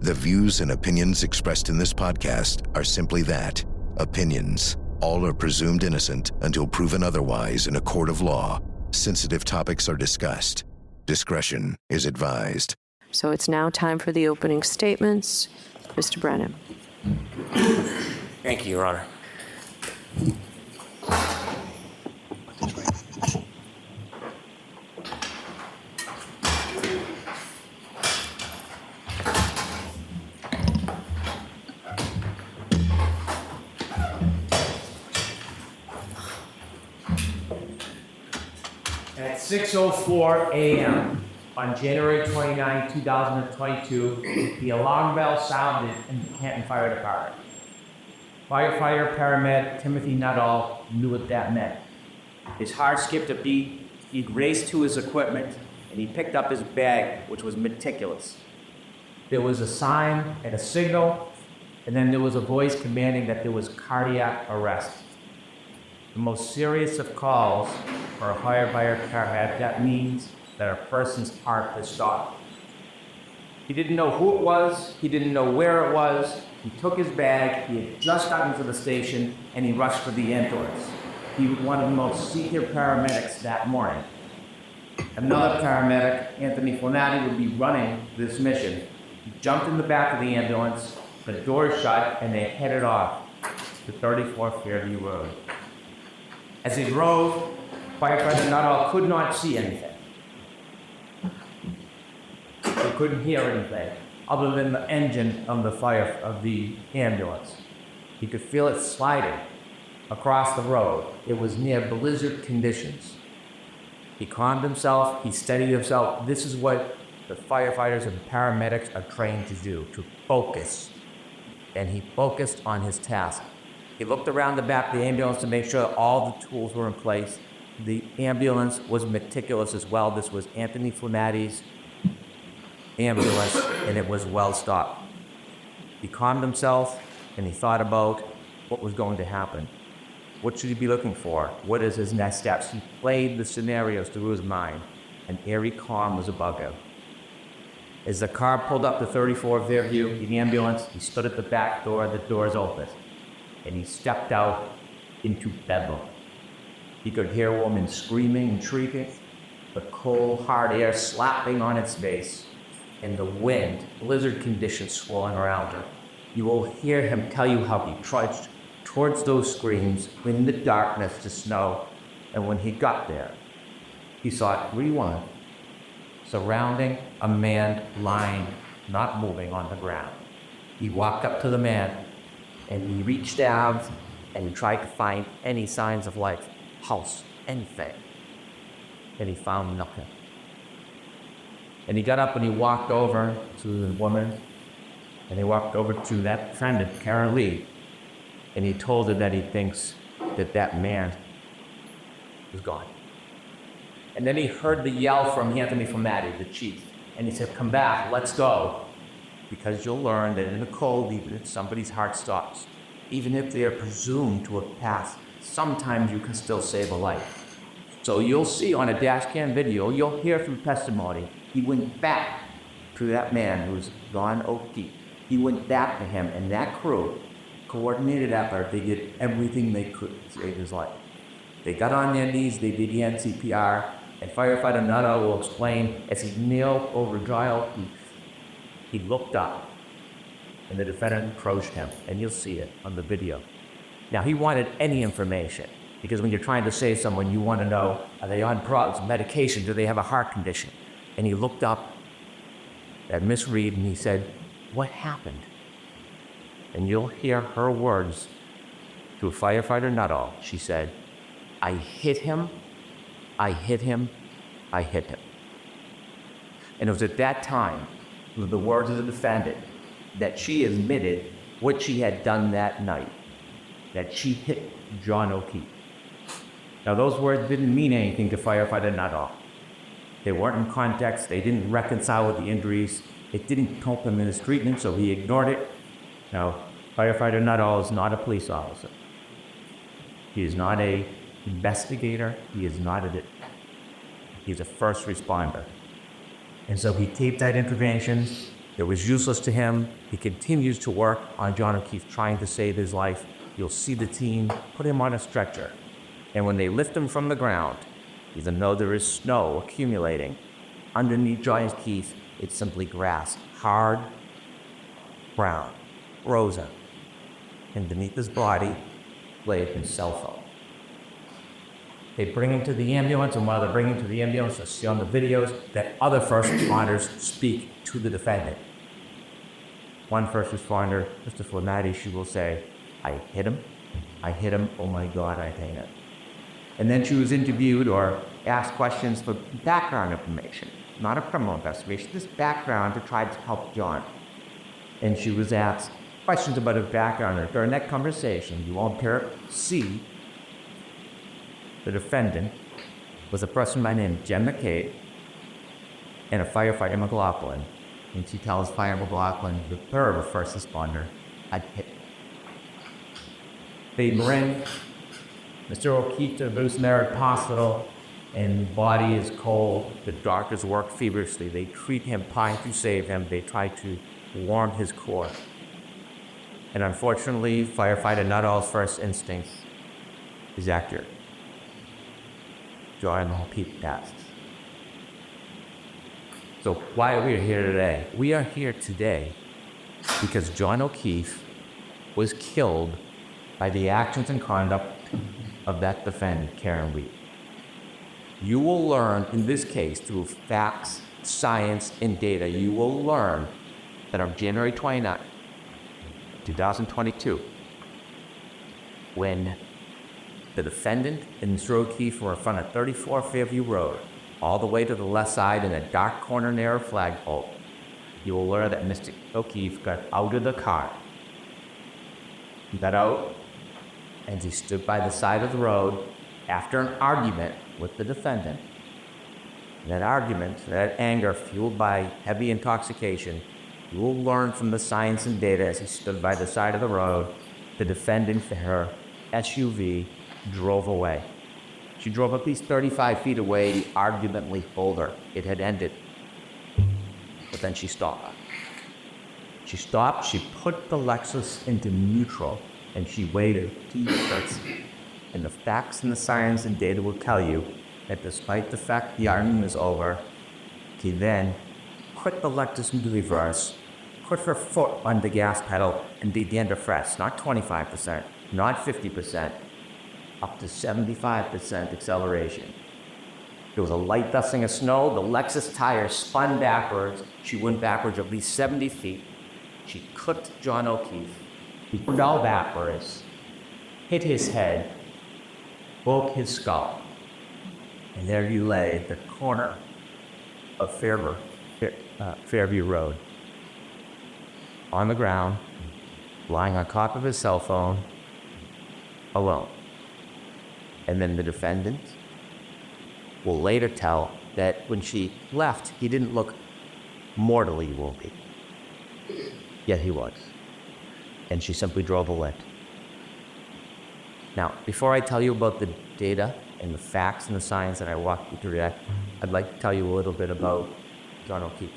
The views and opinions expressed in this podcast are simply that, opinions. All are presumed innocent until proven otherwise in a court of law. Sensitive topics are discussed. Discretion is advised. So it's now time for the opening statements. Mr. Brennan. Thank you, Your Honor. At 6:04 a.m. on January 29, 2022, the alarm bell sounded in the Canton Fire Department. Firefighter paramedic Timothy Nuttall knew what that meant. His heart skipped a beat. He raced to his equipment, and he picked up his bag, which was meticulous. There was a sign and a signal, and then there was a voice commanding that there was cardiac arrest. The most serious of calls for a firefighter paramedic, that means that a person's heart has stopped. He didn't know who it was, he didn't know where it was. He took his bag, he had just gotten to the station, and he rushed for the ambulance. He was one of the most senior paramedics that morning. Another paramedic, Anthony Flanati, would be running this mission. He jumped in the back of the ambulance, the doors shut, and they headed off to 34 Fairview Road. As they drove, firefighter Nuttall could not see anything. He couldn't hear anything other than the engine of the ambulance. He could feel it sliding across the road. It was near blizzard conditions. He calmed himself, he steadied himself. This is what the firefighters and paramedics are trained to do, to focus. And he focused on his task. He looked around the back of the ambulance to make sure all the tools were in place. The ambulance was meticulous as well. This was Anthony Flanati's ambulance, and it was well stocked. He calmed himself, and he thought about what was going to happen. What should he be looking for? What is his next steps? He played the scenarios through his mind. An eerie calm was above him. As the car pulled up to 34 Fairview, the ambulance, he stood at the back door, the doors opened. And he stepped out into Dedham. He could hear a woman screaming and shrieking, the cold, hard air slapping on its face, and the wind, blizzard conditions swirling around her. You will hear him tell you how he trudged towards those screams in the darkness to snow, and when he got there, he saw 3 women surrounding a man lying, not moving on the ground. He walked up to the man, and he reached down and he tried to find any signs of life, pulse, anything. And he found nothing. And he got up and he walked over to the woman, and he walked over to that friend, Kara Lee, and he told her that he thinks that that man was gone. And then he heard the yell from Anthony Flanati, the chief, and he said, "Come back, let's go." Because you'll learn that in the cold, even if somebody's heart stops, even if they are presumed to have passed, sometimes you can still save a life. So you'll see on a dash cam video, you'll hear from testimony, he went back to that man who's Don O'Keefe. He went back to him, and that crew, coordinated effort, they did everything they could to save his life. They got on their knees, they began CPR, and firefighter Nuttall will explain, as he knelt over Retrial, he looked up, and the defendant approached him, and you'll see it on the video. Now, he wanted any information, because when you're trying to save someone, you want to know, are they on drugs, medication, do they have a heart condition? And he looked up at Miss Reed, and he said, "What happened?" And you'll hear her words to firefighter Nuttall. She said, "I hit him, I hit him, I hit him." And it was at that time, with the words of the defendant, that she admitted what she had done that night, that she hit John O'Keefe. Now, those words didn't mean anything to firefighter Nuttall. They weren't in context, they didn't reconcile with the injuries, it didn't help him in his treatment, so he ignored it. Now, firefighter Nuttall is not a police officer. He is not an investigator, he is not he's a first responder. And so he taped that intervention, It was useless to him. He continues to work on John O'Keefe, trying to save his life. You'll see the team put him on a stretcher. And when they lift him from the ground, even though there is snow accumulating, underneath John O'Keefe, it's simply grass, hard, brown, frozen. And beneath his body lay his cell phone. They bring him to the ambulance, and while they're bringing him to the ambulance, you'll see on the videos that other first responders speak to the defendant. One first responder, Mr. Flamati, she will say, I hit him, oh my God, I hate it. And then she was interviewed or asked questions for background information, not a criminal investigation, this background to try to help John. And she was asked questions about his background. And during that conversation, you won't see the defendant was a person by the name of Jen McCabe and a firefighter, McLaughlin. And she tells Fire McLaughlin, the third of a first responder, I'd hit. They bring Mr. O'Keefe to the Bruce Merritt Hospital, and body is cold. The doctors work feverishly. They treat him, trying to save him. They try to warm his core. And unfortunately, firefighter Nuttall's first instinct is accurate. John O'Keefe passed. So why are we here today? We are here today because John O'Keefe was killed by the actions and conduct of that defendant, Karen Reed. You will learn in this case through facts, science, and data, you will learn that on January 29, 2022, when the defendant and Mr. O'Keefe were in front of 34 Fairview Road, all the way to the left side in a dark corner near a flagpole, you will learn that Mr. O'Keefe got out of the car. He got out and he stood by the side of the road after an argument with the defendant. That argument, that anger fueled by heavy intoxication, you will learn from the science and data as he stood by the side of the road, the defendant, her SUV, drove away. She drove at least 35 feet away. The argument told her it had ended. But then she stopped. She stopped, she put the Lexus into neutral, and she waited 2 minutes. And the facts and the science and data will tell you that despite the fact the argument was over, she then put the Lexus into reverse, put her foot on the gas pedal, and began to press, not 25%, not 50%, up to 75% acceleration. There was a light dusting of snow. The Lexus tire spun backwards. She went backwards at least 70 feet. She clipped John O'Keefe. He fell backwards, hit his head, broke his skull. And there you lay at the corner of Fairview Road, on the ground, lying on top of his cell phone, alone. And then the defendant will later tell that when she left, he didn't look mortally wounded. Yet he was. And she simply drove away. Now, before I tell you about the data and the facts and the science that I walked you through that, I'd like to tell you a little bit about John O'Keefe.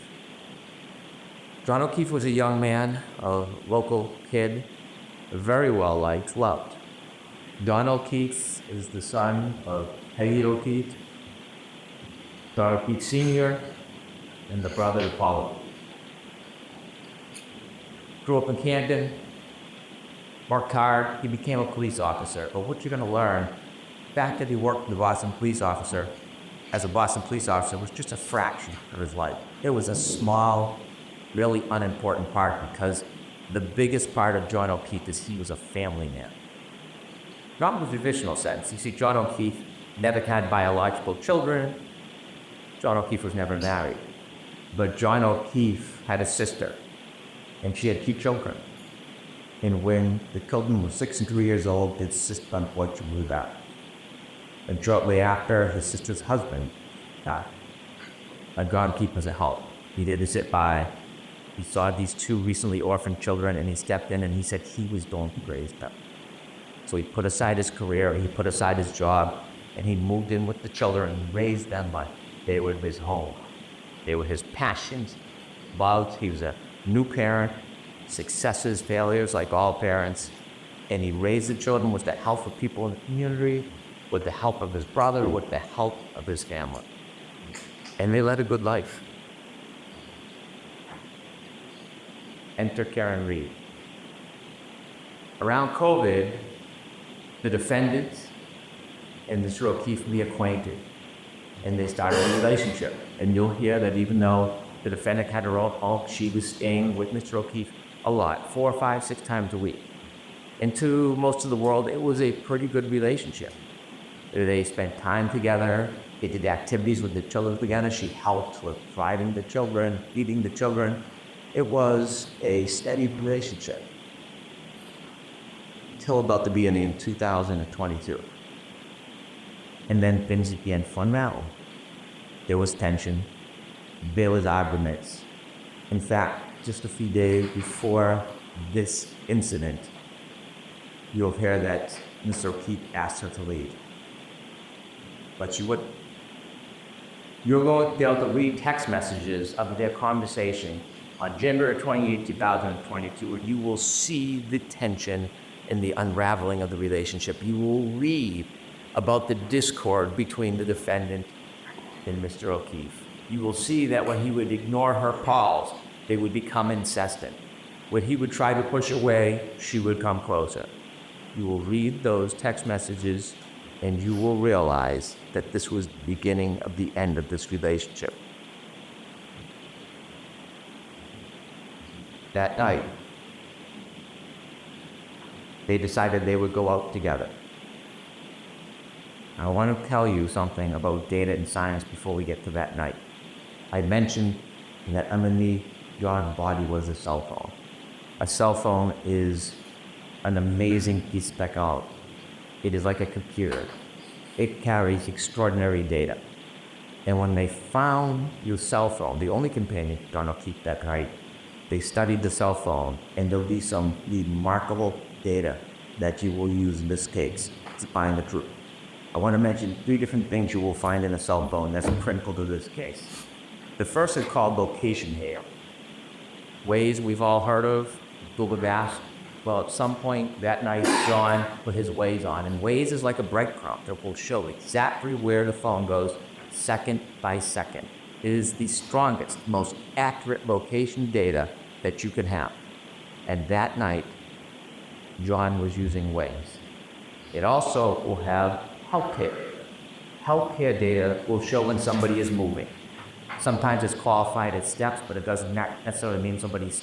John O'Keefe was a young man, a local kid, very well liked, loved. John O'Keefe is the son of Peggy O'Keefe, John O'Keefe Sr., and the brother of Paula. Grew up in Camden, worked hard, he became a police officer. But what you're going to learn, the fact that he worked as a Boston police officer was just a fraction of his life. It was a small, really unimportant part, because the biggest part of John O'Keefe is he was a family man. Not in the traditional sense. You see, John O'Keefe never had biological children. John O'Keefe was never married. But John O'Keefe had a sister, and she had 2 children. And when the children were 6 and 3 years old, his sister unfortunately died. And shortly after, his sister's husband died. And John O'Keefe was at home. He didn't sit by. He saw these 2 recently orphaned children, and he stepped in and he said he was going to raise them. So he put aside his career, he put aside his job, and he moved in with the children and raised them like they were his home. They were his passions, loves. He was a new parent, successes, failures like all parents, and he raised the children with the help of people in the community, with the help of his brother, with the help of his family. And they led a good life. Enter Karen Reed. Around COVID, the defendants and Mr. O'Keefe reacquainted, and they started a relationship. And you'll hear that even though the defendant had her own home, she was staying with Mr. O'Keefe a lot, 4, 5, 6 times a week. And to most of the world, it was a pretty good relationship. They spent time together. They did activities with the children together. She helped with providing the children, feeding the children. It was a steady relationship till about the beginning of 2022. And then things began to unravel. There was tension. There was arguments. In fact, just a few days before this incident, you'll hear that Mr. O'Keefe asked her to leave. But she wouldn't. You're going to be able to read text messages of their conversation on January 28, 2022, and you will see the tension and the unraveling of the relationship. You will read about the discord between the defendant and Mr. O'Keefe. You will see that when he would ignore her calls, they would become incessant. When he would try to push away, she would come closer. You will read those text messages and you will realize that this was the beginning of the end of this relationship. That night, they decided they would go out together. I want to tell you something about data and science before we get to that night. I mentioned that underneath John's body was a cell phone. A cell phone is an amazing piece of technology. It is like a computer. It carries extraordinary data. And when they found your cell phone, the only companion John O'Keefe that night, they studied the cell phone, and there'll be some remarkable data that you will use in this case to find the truth. I want to mention 3 different things you will find in a cell phone that's critical to this case. The first is called location hair. Waze we've all heard of, Google Maps. Well, at some point that night, John put his Waze on, and Waze is like a breadcrumb that will show exactly where the phone goes second by second. It is the strongest, most accurate location data that you can have. And that night, John was using Waze. It also will have healthcare. Healthcare data will show when somebody is moving. Sometimes it's qualified as steps, but it doesn't necessarily mean somebody's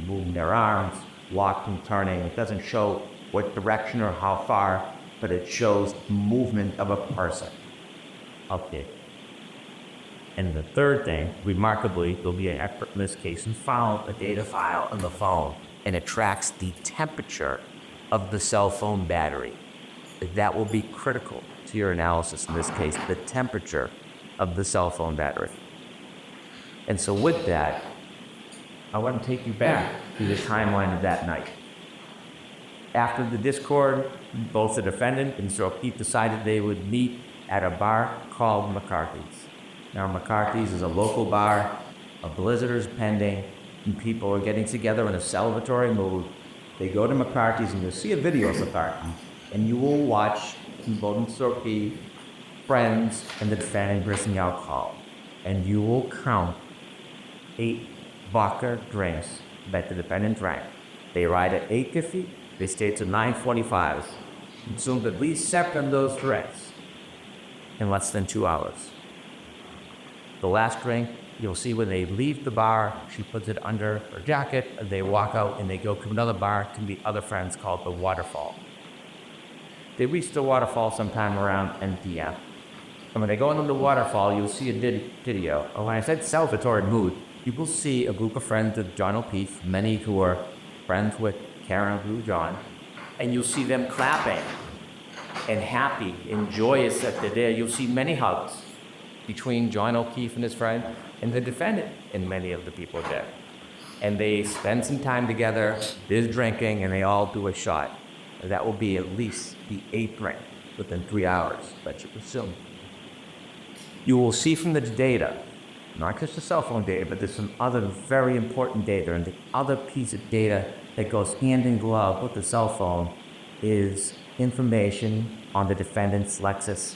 moving their arms, walking, turning. It doesn't show what direction or how far, but it shows movement of a person. Okay. And the third thing, remarkably, there'll be an expert in this case and found a data file on the phone, and it tracks the temperature of the cell phone battery. That will be critical to your analysis in this case, the temperature of the cell phone battery. And so with that, I want to take you back to the timeline of that night. After the discord, both the defendant and Mr. O'Keefe decided they would meet at a bar called McCarthy's. Now, McCarthy's is a local bar, a blizzard is pending, and people are getting together in a celebratory mood. They go to McCarthy's, and you'll see a video of McCarthy's, and you will watch both Mr. O'Keefe, friends, and the defendant drinking alcohol. And you will count 8 vodka drinks that the defendant drank. They arrived at 8:50, they stayed to 9:45, consumed at least 7 of those drinks in less than 2 hours. The last drink, you'll see when they leave the bar, she puts it under her jacket, and they walk out and they go to another bar to meet other friends called the Waterfall. They reach the Waterfall sometime around 10 p.m. And when they go into the Waterfall, you'll see a video. And when I said celebratory mood, you will see a group of friends of John O'Keefe, many who are friends with Karen Blue John, and you'll see them clapping and happy and joyous that they're there. You'll see many hugs between John O'Keefe and his friend and the defendant and many of the people there. And they spend some time together, there's drinking, and they all do a shot. That will be at least the 8th drink within 3 hours, but you assume. You will see from the data not just the cell phone data, but there's some other very important data. And the other piece of data that goes hand in glove with the cell phone is information on the defendant's Lexus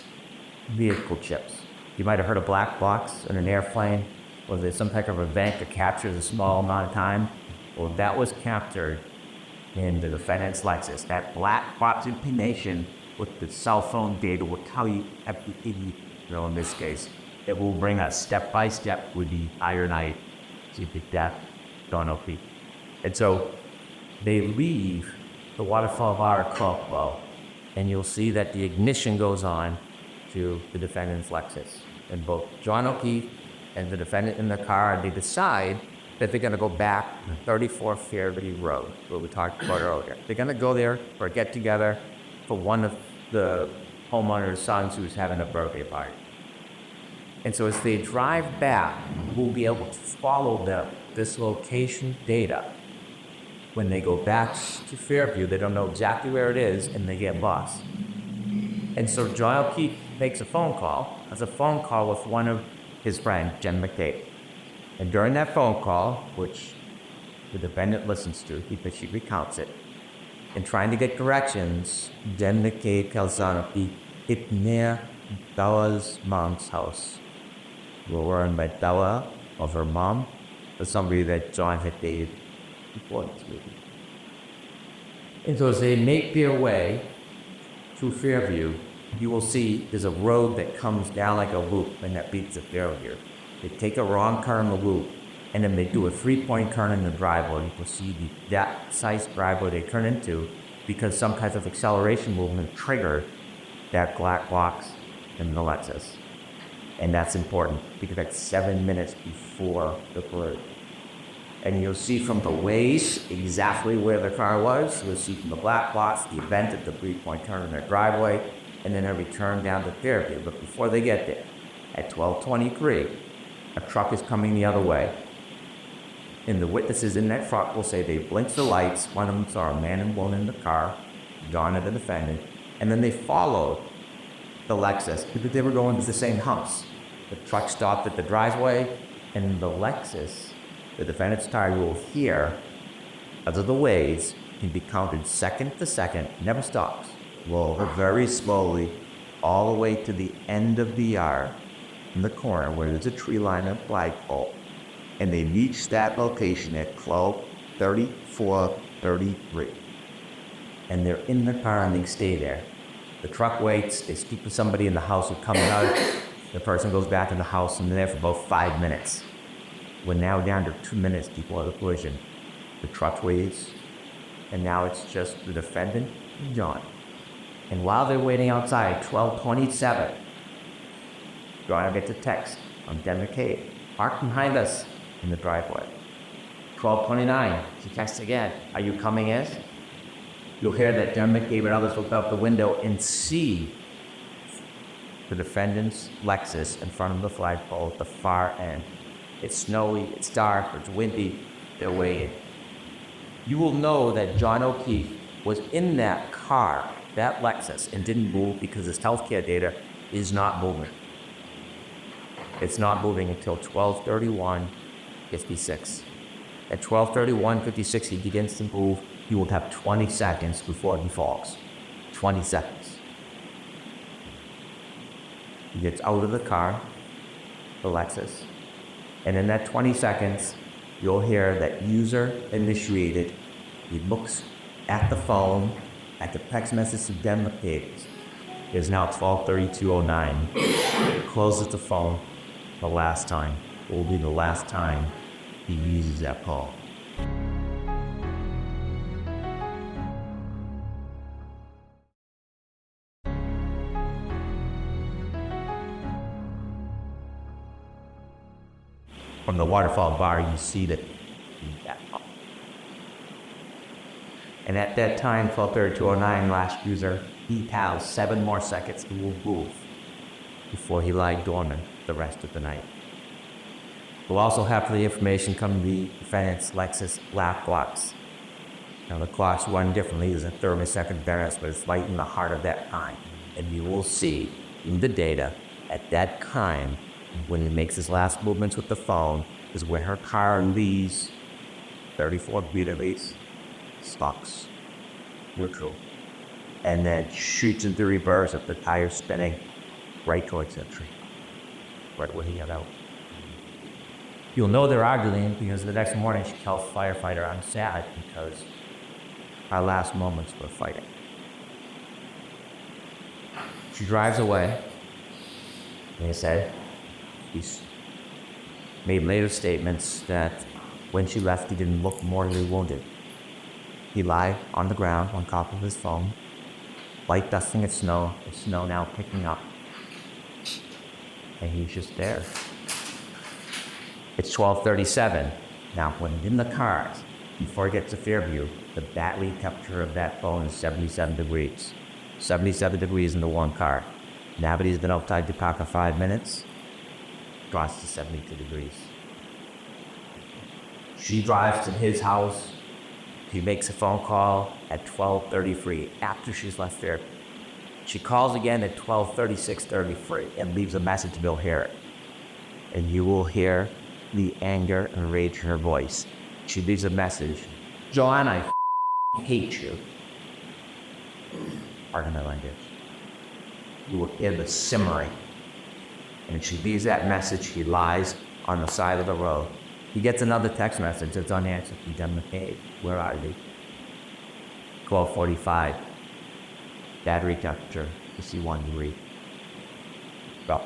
vehicle chips. You might have heard of black box in an airplane, or there's some type of event that captures a small amount of time. Well, that was captured in the defendant's Lexus. That black box information with the cell phone data will tell you everything you know in this case. It will bring us step by step with the entire night to the death John O'Keefe. And so they leave the waterfall bar at Caldwell, and you'll see that the ignition goes on to the defendant's Lexus. And both John O'Keefe and the defendant in the car, they decide that they're going to go back to 34 Fairview Road, where we talked about earlier. They're going to go there for a get-together for one of the homeowner's sons who's having a birthday party. And so as they drive back, we'll be able to follow this location data. When they go back to Fairview, they don't know exactly where it is, and they get lost. And so John O'Keefe makes a phone call, has a phone call with one of his friends, Jen McCabe. And during that phone call, which the defendant listens to, because she recounts it, in trying to get directions, Jen McCabe tells John O'Keefe it's near Bella's mom's house. We'll learn by Bella of her mom, or somebody that John had dated before this movie. And so as they make their way through Fairview, you will see there's a road that comes down like a loop, and that beats the Fairview. They take a wrong turn in the loop, and then they do a 3-point turn in the driveway. You can see that size driveway they turn into because some kind of acceleration movement triggered that black box in the Lexus. And that's important because that's 7 minutes before the collision. And you'll see from the Waze exactly where the car was. You'll see from the black box the event at the 3-point turn in their driveway, and then a return down to Fairview. But before they get there, at 12:23, a truck is coming the other way. And the witnesses in that truck will say they blinked the lights. One of them saw a man and woman in the car, John and the defendant, and then they followed the Lexus because they were going to the same house. The truck stopped at the driveway, and the Lexus, the defendant's tire, you will hear, as of the Waze, can be counted second to second, never stops. Roll very slowly all the way to the end of the yard in the corner where there's a tree line and flagpole. And they reach that location at 12:34:33. And they're in the car and they stay there. The truck waits, they speak to somebody in the house who comes out. The person goes back in the house and they're there for about 5 minutes. We're now down to 2 minutes before the collision. The truck waits, and now it's just the defendant and John. And while they're waiting outside, 12:27, John gets a text from Jen McCabe, parked behind us in the driveway. 12:29, she texts again, are you coming in? You'll hear that Jen McCabe and others look out the window and see the defendant's Lexus in front of the flagpole at the far end. It's snowy, it's dark, it's windy, they're waiting. You will know that John O'Keefe was in that car, that Lexus, and didn't move because his healthcare data is not moving. It's not moving until 12:31:56. At 12:31:56, he begins to move. He will have 20 seconds before he falls. 20 seconds. He gets out of the car, the Lexus, and in that 20 seconds, you'll hear that user initiated. He looks at the phone, at the text message to Jen McCabe. It is now 12:32:09. He closes the phone the last time. It will be the last time he uses that call. From the waterfall bar, you see that. And at that time, 12:32:09, last user, he has 7 more seconds to move before he lied dormant the rest of the night. We'll also have the information come to the defendant's Lexus black box. Now the clocks run differently. There's a thermosecond variance, but it's right in the heart of that time. And you will see in the data at that time When he makes his last movements with the phone is when her car leaves 34 feet at least, stops, neutral, and then shoots into reverse with the tire spinning right towards that tree, right where he got out. You'll know they're arguing because the next morning she tells the firefighter, "I'm sad because our last moments were fighting." She drives away. And he said he's made later statements that when she left, he didn't look mortally wounded. He lied on the ground on top of his phone, light dusting of snow, the snow now picking up. And he's just there. It's 12:37. Now, when in the car, before he gets to Fairview, the battery temperature of that phone is 77 degrees. 77 degrees in the one car. Now that he's been outside the car for 5 minutes, drops to 72 degrees. She drives to his house. He makes a phone call at 12:33 after she's left there. She calls again at 12:33 and leaves a message. We'll hear it. And you will hear the anger and rage in her voice. She leaves a message. "John, I hate you." Pardon my language. You will hear the simmering. And she leaves that message. He lies on the side of the road. He gets another text message that's unanswered from Dedham McCabe. "Where are you?" 12:45. Battery temperature 61 degrees. Well,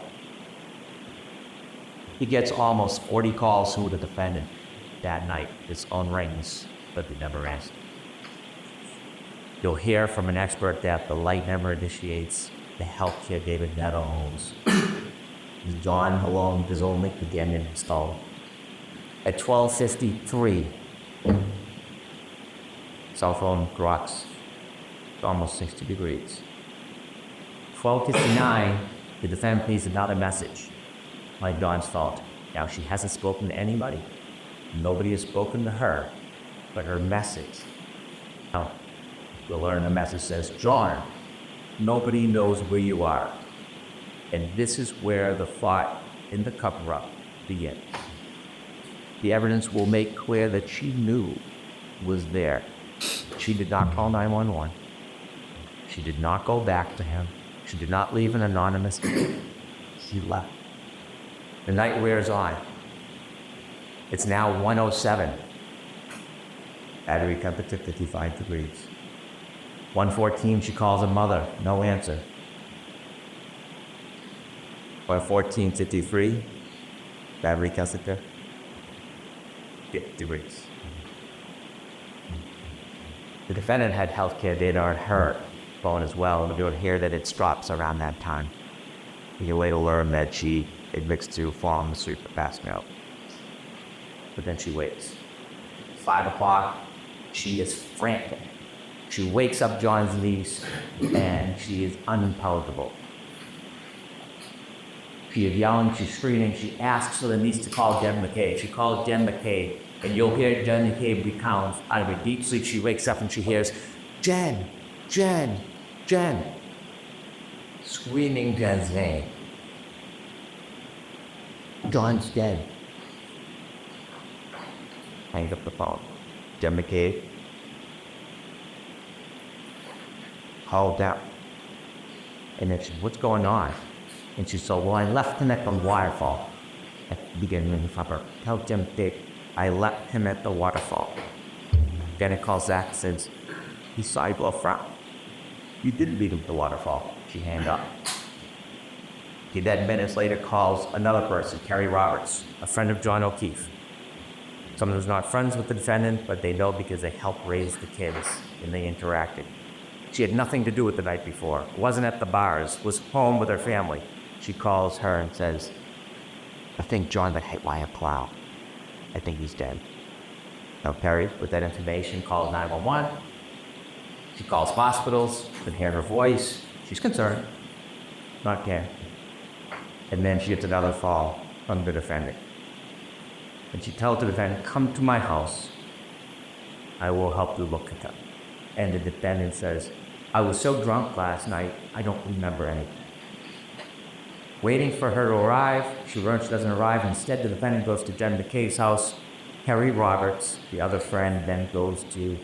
he gets almost 40 calls to the defendant that night. His phone rings, but they never answer. You'll hear from an expert that the light never initiates the healthcare David Dedham owns. John alone is only again installed. At 12:53, cell phone rocks to almost 60 degrees. 12:59, the defendant leaves another message, like Dawn's fault. Now, she hasn't spoken to anybody. Nobody has spoken to her, but her message. Now, we'll learn the message says, "John, nobody knows where you are." And this is where the fight in the cover-up begins. The evidence will make clear that she knew was there. She did not call 911. She did not go back to him. She did not leave an anonymous. She left. The night wears on. It's now 1:07. Battery temperature 55 degrees. 1:14, she calls her mother. No answer. 1:14:53, battery temperature 50 degrees. The defendant had healthcare data on her phone as well, but you'll hear that it drops around that time. You later learn that she admits to falling asleep or passing out. But then she wakes. 5 o'clock, she is frantic. She wakes up John's niece, and she is unintelligible. She is yelling, she's screaming, she asks for the niece to call Jen McCabe. She calls Jen McCabe, and you'll hear Jen McCabe recounts. Out of her deep sleep, she wakes up and she hears, "Jen, Jen, Jen," screaming Jen's name. John's dead. Hangs up the phone. Jen McCabe called down. And then she said, "What's going on?" And she said, "Well, I left him at the waterfall." At the beginning of the supper. "Tell Jim Dick I left him at the waterfall." Then it calls Zach and says, "He saw you blow frown. You did lead him to the waterfall." She hangs up. He then minutes later calls another person, Carrie Roberts, a friend of John O'Keefe. Someone who's not friends with the defendant, but they know because they helped raise the kids and they interacted. She had nothing to do with the night before, wasn't at the bars, was home with her family. She calls her and says, "I think John got hit by a plow. I think he's dead." Now Perry, with that information, calls 911. She calls hospitals, can hear her voice. She's concerned, not care. And then she gets another call from the defendant. And she tells the defendant, "Come to my house. I will help you look at her." And the defendant says, "I was so drunk last night, I don't remember anything." Waiting for her to arrive, she learns she doesn't arrive. Instead, the defendant goes to Jen McKay's house. Harry Roberts, the other friend, then goes to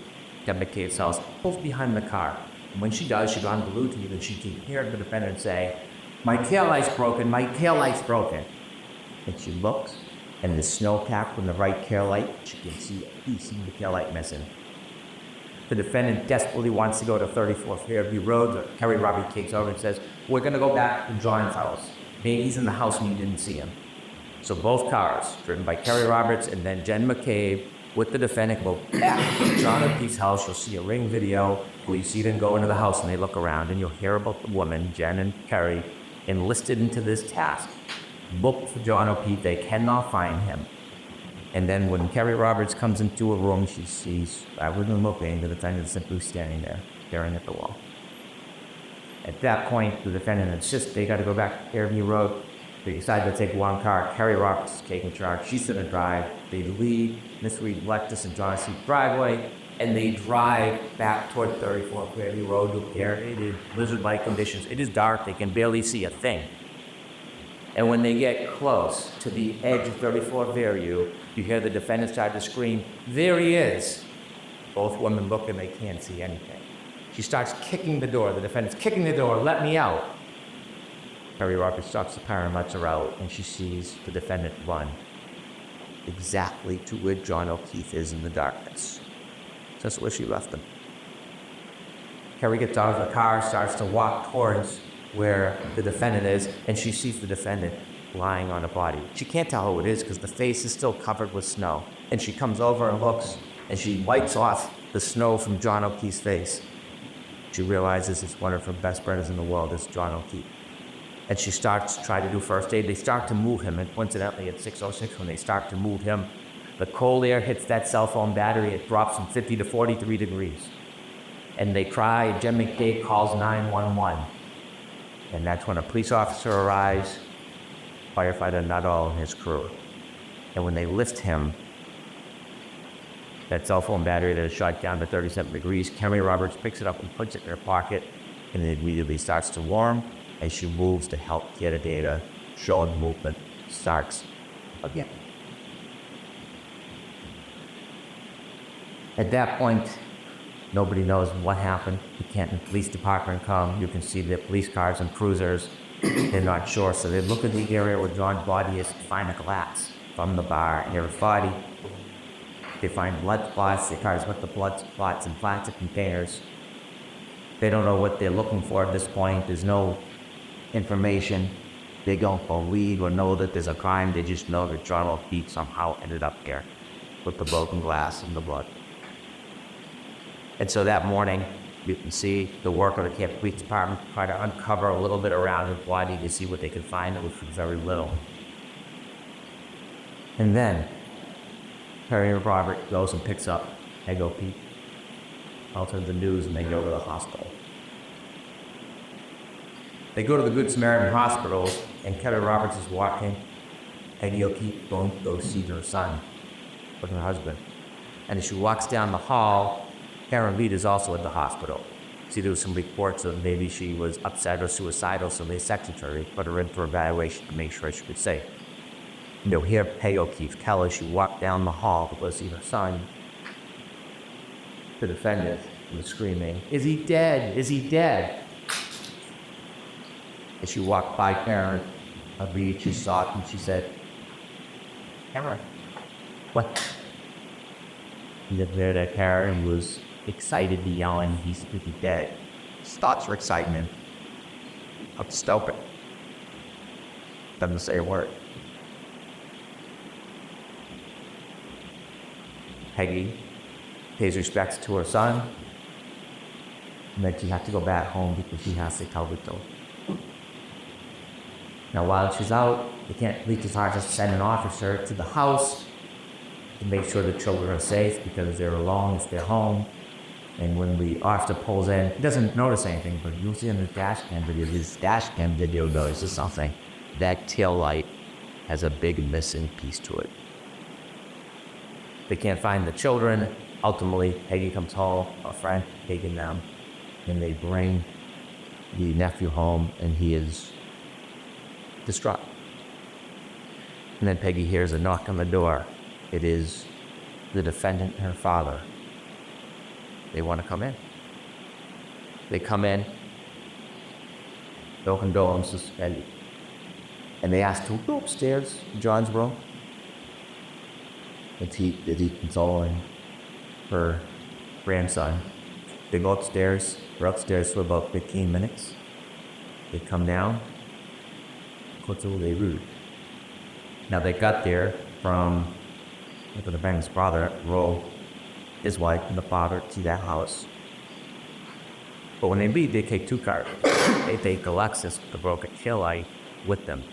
Jen McKay's house, pulls behind the car. And when she does, she's on Bluetooth and she can hear the defendant say, "My taillight's broken, my taillight's broken." And she looks, and the snowpack from the right taillight, she can see a piece of the taillight missing. The defendant desperately wants to go to 34 Fairview Road, but Harry Roberts takes over and says, "We're going to go back to John's house. Maybe he's in the house and you didn't see him." So both cars, driven by Kerry Roberts and then Jen McCabe, with the defendant, go back to John O'Keefe's house. You'll see a ring video where you see them go into the house and they look around, and you'll hear about the woman, Jen and Kerry, enlisted into this task. Look for John O'Keefe. They cannot find him. And then when Kerry Roberts comes into a room, she sees, rather than looking, the defendant is simply standing there, staring at the wall. At that point, the defendant insists they got to go back to Fairview Road. They decide to take one car. Kerry Roberts is taking charge. She's going to drive. They leave Miss Reed Lexus and John O'Keefe's driveway, and they drive back toward 34 Fairview Road to where it is blizzard-like conditions. It is dark. They can barely see a thing. And when they get close to the edge of 34 Fairview, you hear the defendant start to scream, "There he is!" Both women look and they can't see anything. She starts kicking the door. The defendant's kicking the door. "Let me out!" Kerry Roberts stops the car and lets her out, and she sees the defendant run exactly to where John O'Keefe is in the darkness. That's where she left him. Kerry gets out of the car, starts to walk towards where the defendant is, and she sees the defendant lying on a body. She can't tell who it is because the face is still covered with snow. And she comes over and looks, and she wipes off the snow from John O'Keefe's face. She realizes it's one of her best friends in the world, is John O'Keefe. And she starts to try to do first aid. They start to move him, and coincidentally at 6:06 when they start to move him, the cold air hits that cell phone battery. It drops from 50 to 43 degrees. And they cry. Jen McCabe calls 911. And that's when a police officer arrives, firefighter Nuttall and his crew. And when they lift him, that cell phone battery that is shot down to 37 degrees, Kerry Roberts picks it up and puts it in her pocket, and it immediately starts to warm as she moves to help get the data, showing movement starts again. At that point, nobody knows what happened. The Canton Police Department come. You can see the police cars and cruisers. They're not sure, so they look at the area where John's body is to find a glass from the bar near his body. They find blood spots. They cars with the blood spots in plastic containers. They don't know what they're looking for at this point. There's no information. They don't believe or know that there's a crime. They just know that John O'Keefe somehow ended up there with the broken glass and the blood. And so that morning, you can see the work of the Canton Police Department try to uncover a little bit around his body to see what they could find, which was very little. And then, Kerry Robert goes and picks up Egg O'Keefe, tells her the news, and they go to the hospital. They go to the Good Samaritan Hospital, and Kerry Roberts is walking. Egg O'Keefe going to go see her son with her husband. And as she walks down the hall, Karen Reed is also at the hospital. See, there was some reports that maybe she was upset or suicidal, so they sectioned her. They put her in for evaluation to make sure she was safe. And you'll hear Peggy O'Keefe tell as she walked down the hall to go see her son. The defendant was screaming, "Is he dead? Is he dead?" As she walked by Karen Reed, she saw it and she said, "Karen, what?" He looked there at Karen was excitedly yelling, "He's pretty dead." Stops her excitement. Up to stop it. Doesn't say a word. Peggy pays respects to her son, and then she has to go back home because she has to tell the truth. Now, while she's out, the Canton Police Department send an officer to the house to make sure the children are safe because they're alone, it's their home. And when the officer pulls in, he doesn't notice anything, but you'll see in the dash cam video, his dash cam video notices something. That tail light has a big missing piece to it. They can't find the children. Ultimately, Peggy comes home, a friend taking them, and they bring the nephew home, and he is distraught. And then Peggy hears a knock on the door. It is the defendant and her father. They want to come in. They come in, no condolences, and they ask to go upstairs, John's room. Is he consoling her grandson? They go upstairs. They're upstairs for about 15 minutes. They come down. They rude. Now they got there from the defendant's brother, Roe, his wife, and the father to that house. But when they leave, they take two cars. They take Alexis, the broken taillight, with them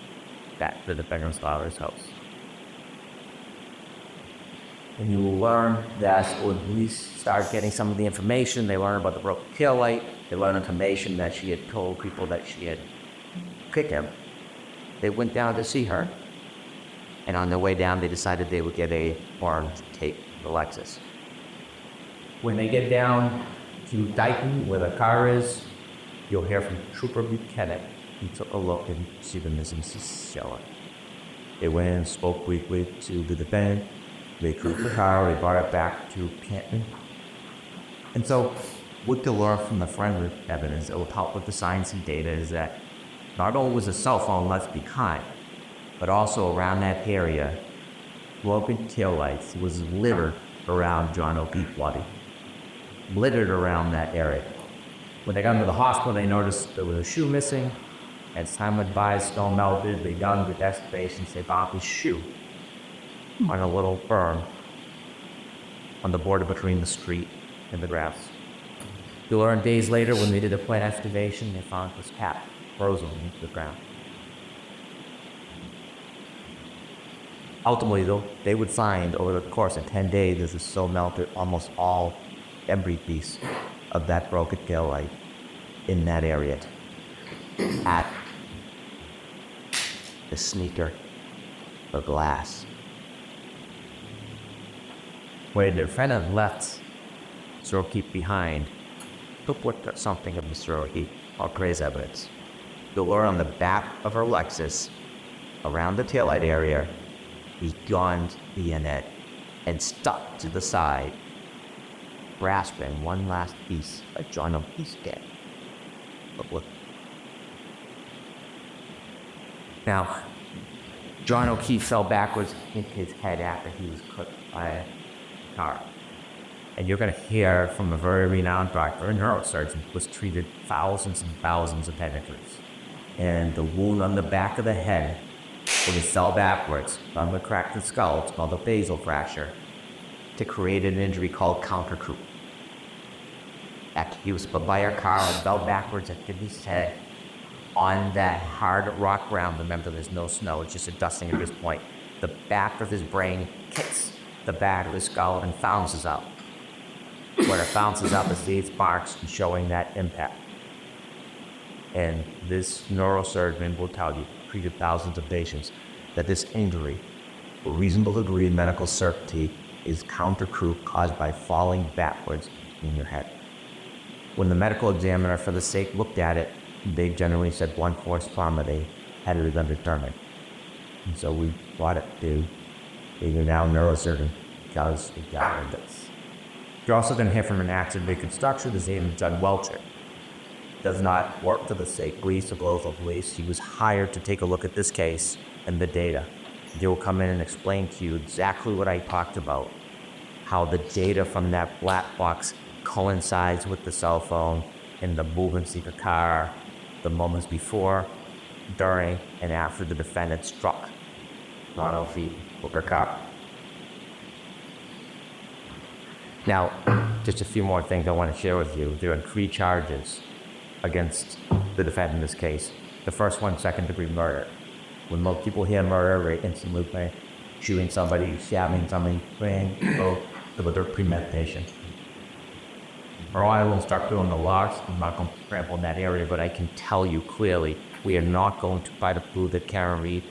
back to the defendant's father's house. And you will learn that when police start getting some of the information, they learn about the broken taillight, they learn information that she had told people that she had kicked him. They went down to see her, and on their way down, they decided they would get a warrant to take Alexis. When they get down to Dayton, where the car is, you'll hear from Trooper Buchanan. He took a look and see the missing Sheila. They went and spoke briefly to the defendant. They trooped the car, they brought it back to Canton. And so, what to learn from the forensic evidence that will help with the science and data is that not only was a cell phone left behind, but also around that area, broken taillights was littered around John O'Keefe's body. Littered around that area. When they got into the hospital, they noticed there was a shoe missing. As time went by, snow melted, they dug with excavations, they found his shoe on a little berm on the border between the street and the grass. You learn days later, when they did a plant excavation, they found his hat frozen into the ground. Ultimately, though, they would find over the course of 10 days, as the snow melted, almost all every piece of that broken taillight in that area at the sneaker, the glass. Where the defendant left Mr. O'Keefe behind, to put something of Mr. O'Keefe or trace evidence. The learn on the back of her Lexus, around the taillight area, is John's DNA and stuck to the side, grasping one last piece of John O'Keefe's dead. But look. Now, John O'Keefe fell backwards in his head after he was cut by a car. And you're going to hear from a very renowned doctor, a neurosurgeon, who has treated thousands and thousands of head injuries. And the wound on the back of the head, when he fell backwards, from the crack of the skull, it's called a basal fracture, to create an injury called counter-croup. After he was hit by a car and fell backwards and hit his head on that hard rock ground. Remember, there's no snow, it's just a dusting at this point. The back of his brain hits the back of his skull and bounces up. When it bounces up, it leaves marks showing that impact. And this neurosurgeon will tell you, treated thousands of patients, that this injury, a reasonable degree of medical certainty, is counter-croup caused by falling backwards in your head. When the medical examiner, for the sake, looked at it, they generally said blunt force trauma. They had it undetermined. And so we brought it to a renowned neurosurgeon because it got into this. You're also going to hear from an accident reconstruction. His name is John Welcher. Does not work for the state police or local police. He was hired to take a look at this case and the data. They will come in and explain to you exactly what I talked about, how the data from that black box coincides with the cell phone and the movements of the car, the moments before, during, and after the defendant struck Ronald Feet with her car. Now, just a few more things I want to share with you. There are 3 charges against the defendant in this case. The first one, second-degree murder. When most people hear murder, they instantly think shooting somebody, stabbing somebody, with their premeditation. Or I will start doing the logs. I'm not going to trample in that area, but I can tell you clearly, we are not going to try to prove that Karen Reed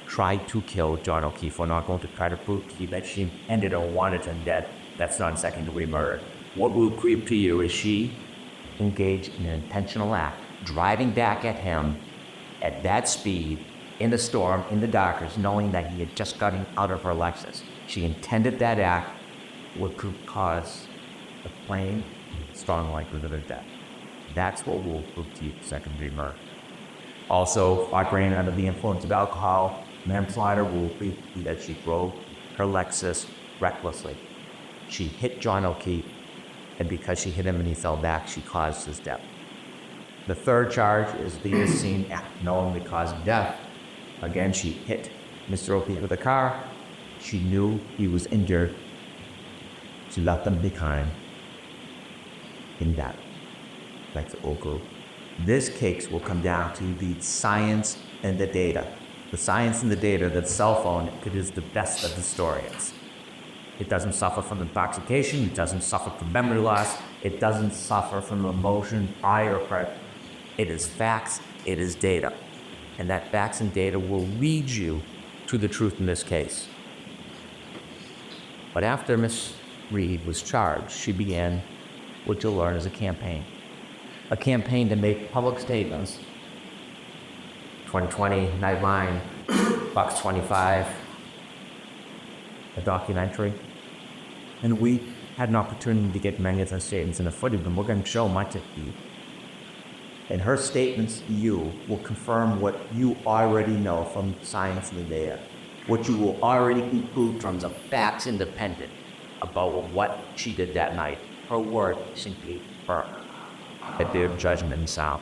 tried to kill John O'Keefe. We're not going to try to prove to you that she ended or wanted him dead. That's not second-degree murder. What will creep to you is she engaged in an intentional act, driving back at him at that speed in the storm, in the darkness, knowing that he had just gotten out of her Lexus. She intended that act would cause a plain, strong likelihood of death. That's what will prove to you second-degree murder. Also, operating under the influence of alcohol, manslaughter will be that she drove her Lexus recklessly. She hit John O'Keefe, and because she hit him and he fell back, she caused his death. The third charge is the scene act, knowingly causing death. Again, she hit Mr. O'Keefe with a car. She knew he was injured. She left them behind in that. That's the old group. This case will come down to the science and the data. The science and the data that cell phone is the best of historians. It doesn't suffer from intoxication. It doesn't suffer from memory loss. It doesn't suffer from emotion, prior or present. It is facts. It is data. And that facts and data will lead you to the truth in this case. But after Miss Reed was charged, she began what you'll learn as a campaign. A campaign to make public statements. 2020, Nightline, Fox 25, a documentary. And we had an opportunity to get many of those statements in the footage, and we're going to show much of you. And her statements to you will confirm what you already know from science and the data, what you will already conclude from the facts independent about what she did that night. Her word simply firm at their judgment and sound.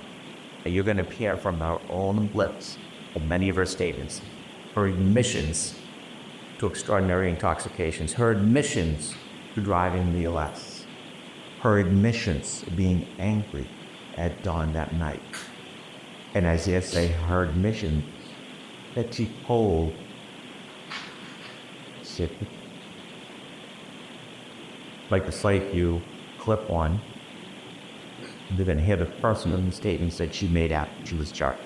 And you're going to hear from her own lips of many of her statements, her admissions to extraordinary intoxications, her admissions to driving the LS, her admissions of being angry at dawn that night. And as I say, her admission that she told Sid, like the slate you clip one, they're going to hear the person in the statements that she made after she was charged.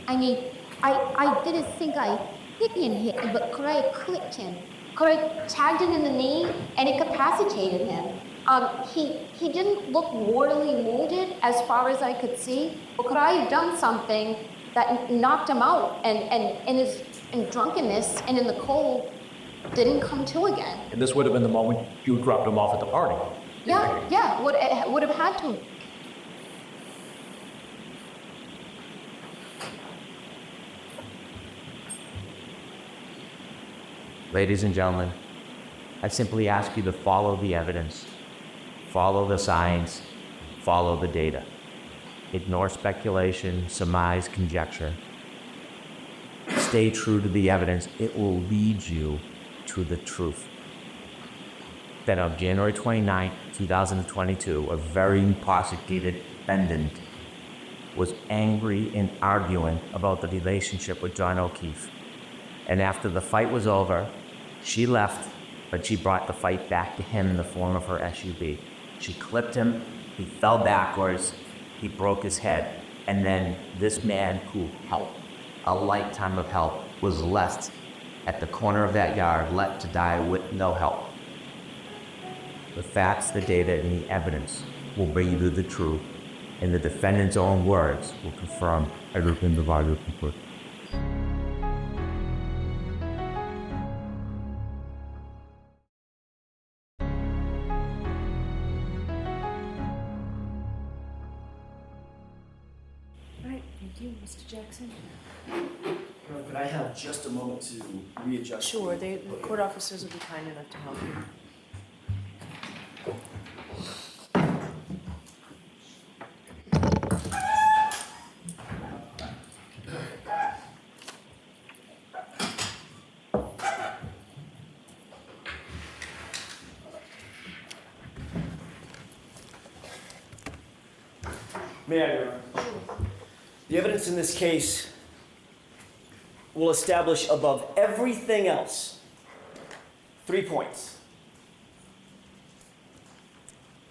I mean, I didn't think I hit him, but Corey clipped him. Corey tagged him in the knee and incapacitated him. He didn't look mortally wounded as far as I could see, but could I have done something that knocked him out and in drunkenness and in the cold didn't come to again? And this would have been the moment you dropped him off at the party. Yeah, would have had to. Ladies and gentlemen, I simply ask you to follow the evidence, follow the science, follow the data. Ignore speculation, surmise, conjecture. Stay true to the evidence. It will lead you to the truth. That on January 29, 2022, a very intoxicated defendant was angry and arguing about the relationship with John O'Keefe. And after the fight was over, she left, but she brought the fight back to him in the form of her SUV. She clipped him, he fell backwards, he broke his head, and then this man who helped, a lifetime of help, was left at the corner of that yard, left to die with no help. The facts, the data, and the evidence will bring you to the truth, and the defendant's own words will confirm everything the value put. Thank you, Mr. Jackson. Could I have just a moment to readjust? Sure, the court officers will be kind enough to help you. May I, Your Honor? The evidence in this case will establish above everything else 3 points.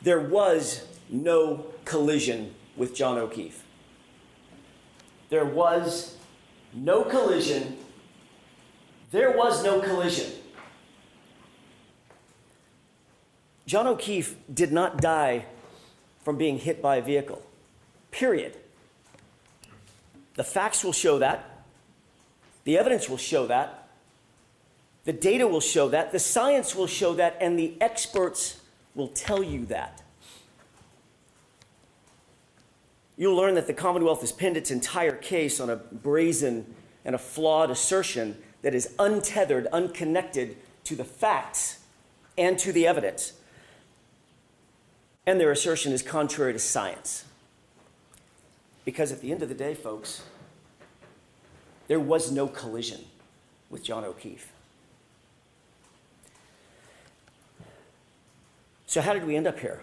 There was no collision with John O'Keefe. There was no collision. There was no collision. John O'Keefe did not die from being hit by a vehicle. Period. The facts will show that. The evidence will show that. The data will show that. The science will show that. And the experts will tell you that. You'll learn that the Commonwealth has pinned its entire case on a brazen and a flawed assertion that is untethered, unconnected to the facts and to the evidence. And their assertion is contrary to science. Because at the end of the day, folks, there was no collision with John O'Keefe. So how did we end up here?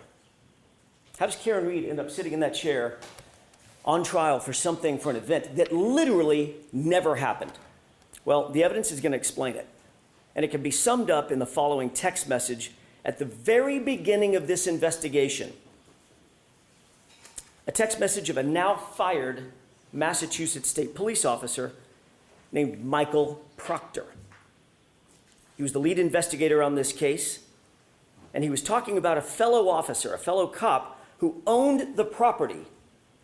How does Karen Reed end up sitting in that chair on trial for an event that literally never happened? Well, the evidence is going to explain it. And it can be summed up in the following text message at the very beginning of this investigation. A text message of a now fired Massachusetts State Police officer named Michael Proctor. He was the lead investigator on this case, and he was talking about a fellow officer, a fellow cop, who owned the property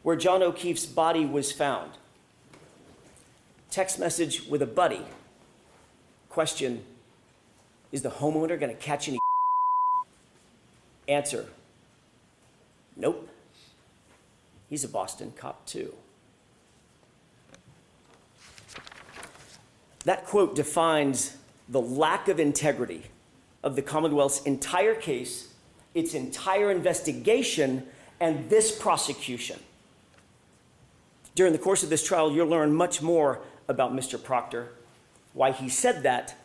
where John O'Keefe's body was found. Text message with a buddy. Question, is the homeowner going to catch any? Answer, nope. He's a Boston cop too. That quote defines the lack of integrity of the Commonwealth's entire case, its entire investigation, and this prosecution. During the course of this trial, you'll learn much more about Mr. Proctor, why he said that,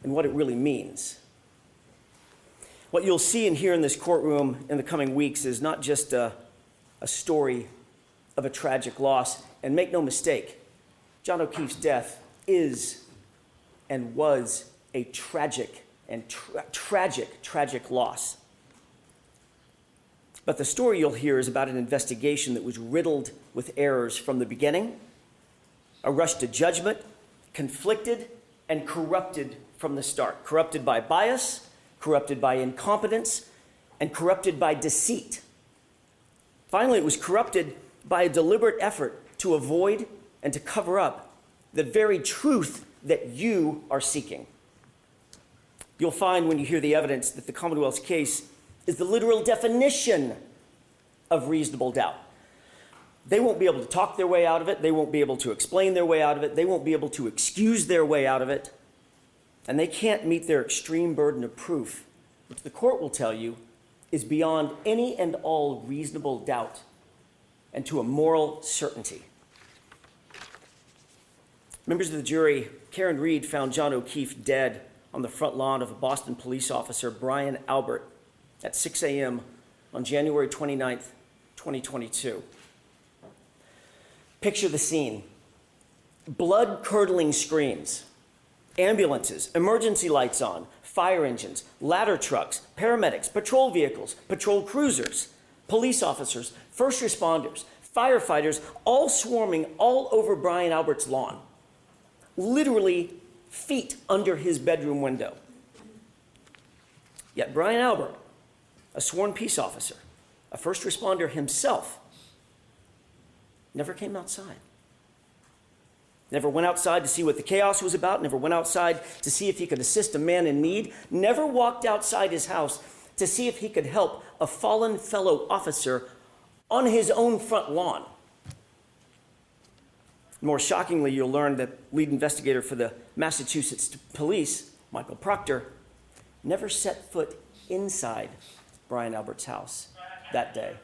and what it really means. What you'll see and hear in this courtroom in the coming weeks is not just a story of a tragic loss. And make no mistake, John O'Keefe's death is and was a tragic loss. But the story you'll hear is about an investigation that was riddled with errors from the beginning, a rush to judgment, conflicted and corrupted from the start. Corrupted by bias, corrupted by incompetence, and corrupted by deceit. Finally, it was corrupted by a deliberate effort to avoid and to cover up the very truth that you are seeking. You'll find when you hear the evidence that the Commonwealth's case is the literal definition of reasonable doubt. They won't be able to talk their way out of it. They won't be able to explain their way out of it. They won't be able to excuse their way out of it. And they can't meet their extreme burden of proof, which the court will tell you is beyond any and all reasonable doubt and to a moral certainty. Members of the jury, Karen Reed found John O'Keefe dead on the front lawn of a Boston police officer, Brian Albert, at 6 a.m. on January 29th, 2022. Picture the scene. Blood-curdling screams, ambulances, emergency lights on, fire engines, ladder trucks, paramedics, patrol vehicles, patrol cruisers, police officers, first responders, firefighters, all swarming all over Brian Albert's lawn, literally feet under his bedroom window. Yet Brian Albert, a sworn peace officer, a first responder himself, never came outside. Never went outside to see what the chaos was about, never went outside to see if he could assist a man in need, never walked outside his house to see if he could help a fallen fellow officer on his own front lawn. More shockingly, you'll learn that lead investigator for the Massachusetts Police, Michael Proctor, never set foot inside Brian Albert's house that day.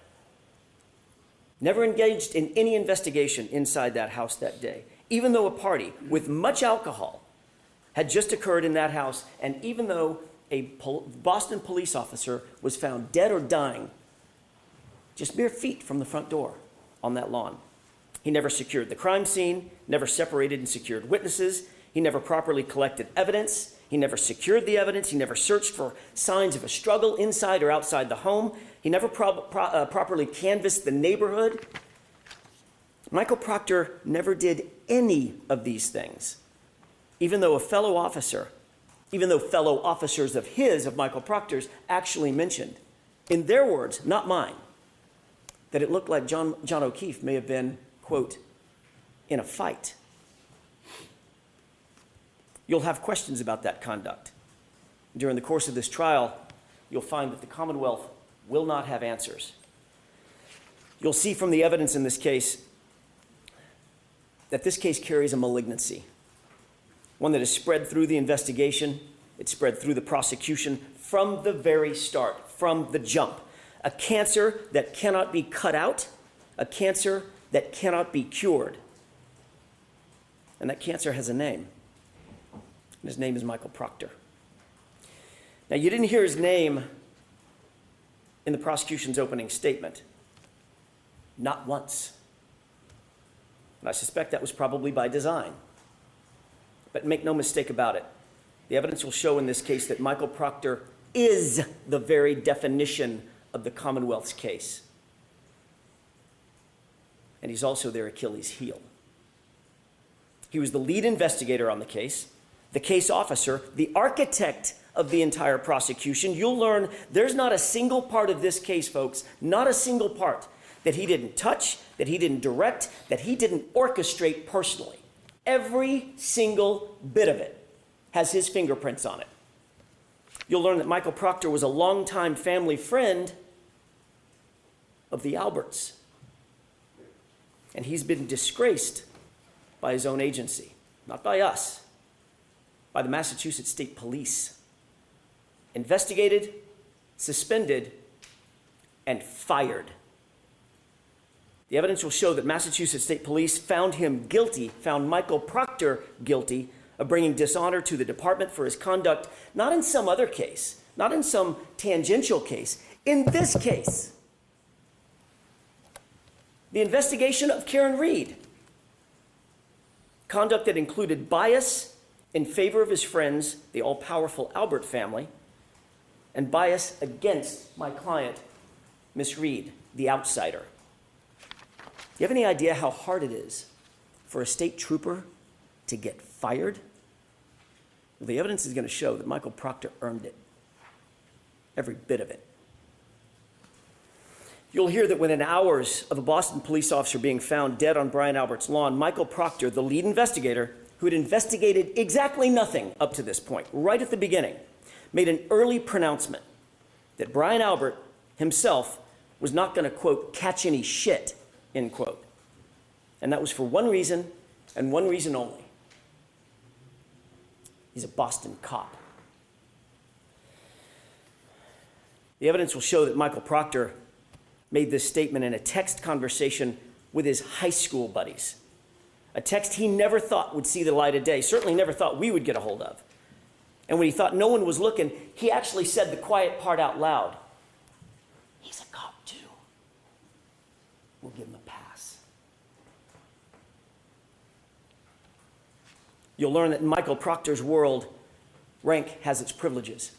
Never engaged in any investigation inside that house that day, even though a party with much alcohol had just occurred in that house, and even though a Boston police officer was found dead or dying just mere feet from the front door on that lawn. He never secured the crime scene, never separated and secured witnesses. He never properly collected evidence. He never secured the evidence. He never searched for signs of a struggle inside or outside the home. He never properly canvassed the neighborhood. Michael Proctor never did any of these things, even though fellow officers of Michael Proctor's actually mentioned, in their words, not mine, that it looked like John O'Keefe may have been, quote, in a fight. You'll have questions about that conduct. During the course of this trial, you'll find that the Commonwealth will not have answers. You'll see from the evidence in this case that this case carries a malignancy, one that is spread through the investigation, it's spread through the prosecution from the very start, from the jump. A cancer that cannot be cut out, a cancer that cannot be cured. And that cancer has a name. And his name is Michael Proctor. Now, you didn't hear his name in the prosecution's opening statement. Not once. And I suspect that was probably by design. But make no mistake about it. The evidence will show in this case that Michael Proctor is the very definition of the Commonwealth's case. And he's also their Achilles heel. He was the lead investigator on the case officer, the architect of the entire prosecution. You'll learn there's not a single part of this case, folks, not a single part that he didn't touch, that he didn't direct, that he didn't orchestrate personally. Every single bit of it has his fingerprints on it. You'll learn that Michael Proctor was a longtime family friend of the Alberts. And he's been disgraced by his own agency, not by us, by the Massachusetts State Police. Investigated, suspended, and fired. The evidence will show that Massachusetts State Police found him guilty, found Michael Proctor guilty of bringing dishonor to the department for his conduct, not in some other case, not in some tangential case, in this case. The investigation of Karen Reed. Conduct that included bias in favor of his friends, the all-powerful Albert family, and bias against my client, Miss Reed, the outsider. Do you have any idea how hard it is for a state trooper to get fired? Well, the evidence is going to show that Michael Proctor earned it. Every bit of it. You'll hear that within hours of a Boston police officer being found dead on Brian Albert's lawn, Michael Proctor, the lead investigator, who had investigated exactly nothing up to this point, right at the beginning, made an early pronouncement that Brian Albert himself was not going to, quote, catch any shit, end quote. And that was for one reason and one reason only. He's a Boston cop. The evidence will show that Michael Proctor made this statement in a text conversation with his high school buddies. A text he never thought would see the light of day, certainly never thought we would get a hold of. And when he thought no one was looking, he actually said the quiet part out loud. He's a cop too. We'll give him a pass. You'll learn that in Michael Proctor's world, rank has its privileges.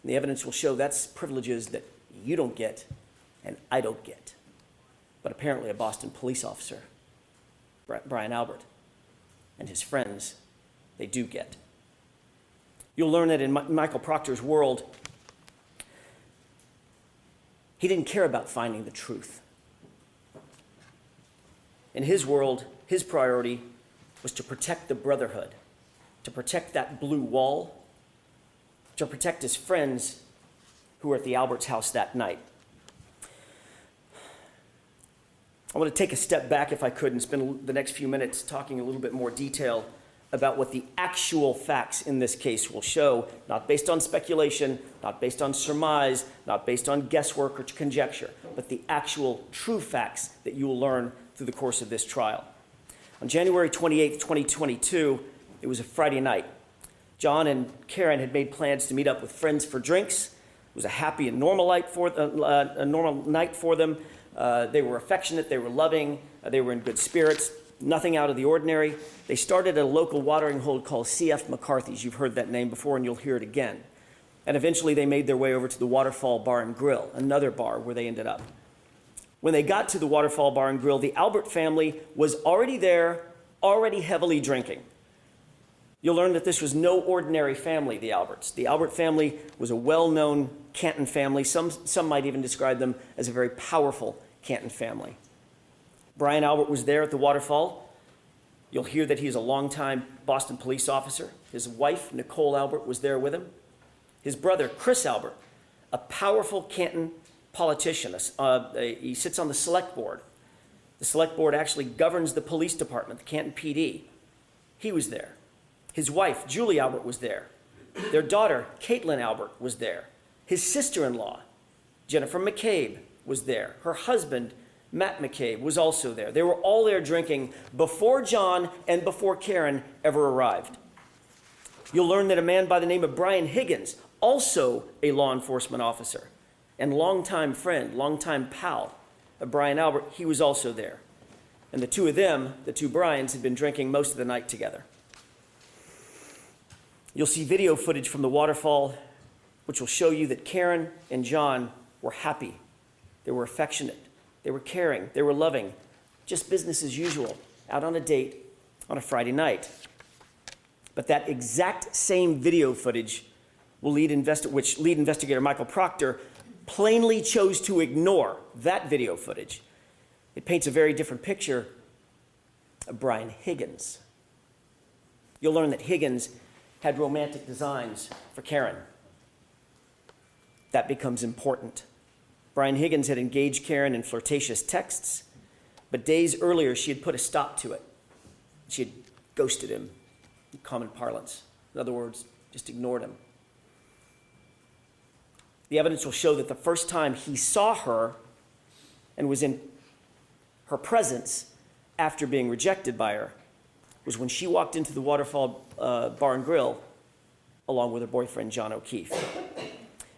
And the evidence will show that's privileges that you don't get and I don't get. But apparently a Boston police officer, Brian Albert, and his friends, they do get. You'll learn that in Michael Proctor's world, he didn't care about finding the truth. In his world, his priority was to protect the brotherhood, to protect that blue wall, to protect his friends who were at the Alberts' house that night. I want to take a step back, if I could, and spend the next few minutes talking a little bit more detail about what the actual facts in this case will show, not based on speculation, not based on surmise, not based on guesswork or conjecture, but the actual true facts that you will learn through the course of this trial. On January 28th, 2022, it was a Friday night. John and Karen had made plans to meet up with friends for drinks. It was a happy and normal night for them. They were affectionate, they were loving, they were in good spirits, nothing out of the ordinary. They started at a local watering hole called C.F. McCarthy's. You've heard that name before and you'll hear it again. And eventually they made their way over to the Waterfall Bar and Grill, another bar where they ended up. When they got to the Waterfall Bar and Grill, the Albert family was already there, already heavily drinking. You'll learn that this was no ordinary family, the Alberts. The Albert family was a well-known Canton family. Some might even describe them as a very powerful Canton family. Brian Albert was there at the waterfall. You'll hear that he's a longtime Boston police officer. His wife, Nicole Albert, was there with him. His brother, Chris Albert, a powerful Canton politician. He sits on the select board. The select board actually governs the police department, the Canton PD. He was there. His wife, Julie Albert, was there. Their daughter, Caitlin Albert, was there. His sister-in-law, Jennifer McCabe, was there. Her husband, Matt McCabe, was also there. They were all there drinking before John and before Karen ever arrived. You'll learn that a man by the name of Brian Higgins, also a law enforcement officer and longtime friend, longtime pal of Brian Albert, he was also there. And the two of them, the two Bryans, had been drinking most of the night together. You'll see video footage from the waterfall, which will show you that Karen and John were happy. They were affectionate. They were caring. They were loving. Just business as usual, out on a date on a Friday night. But that exact same video footage which lead investigator Michael Proctor plainly chose to ignore that video footage. It paints a very different picture of Brian Higgins. You'll learn that Higgins had romantic designs for Karen. That becomes important. Brian Higgins had engaged Karen in flirtatious texts, but days earlier she had put a stop to it. She had ghosted him, in common parlance. In other words, just ignored him. The evidence will show that the first time he saw her and was in her presence after being rejected by her was when she walked into the Waterfall Bar and Grill along with her boyfriend, John O'Keefe.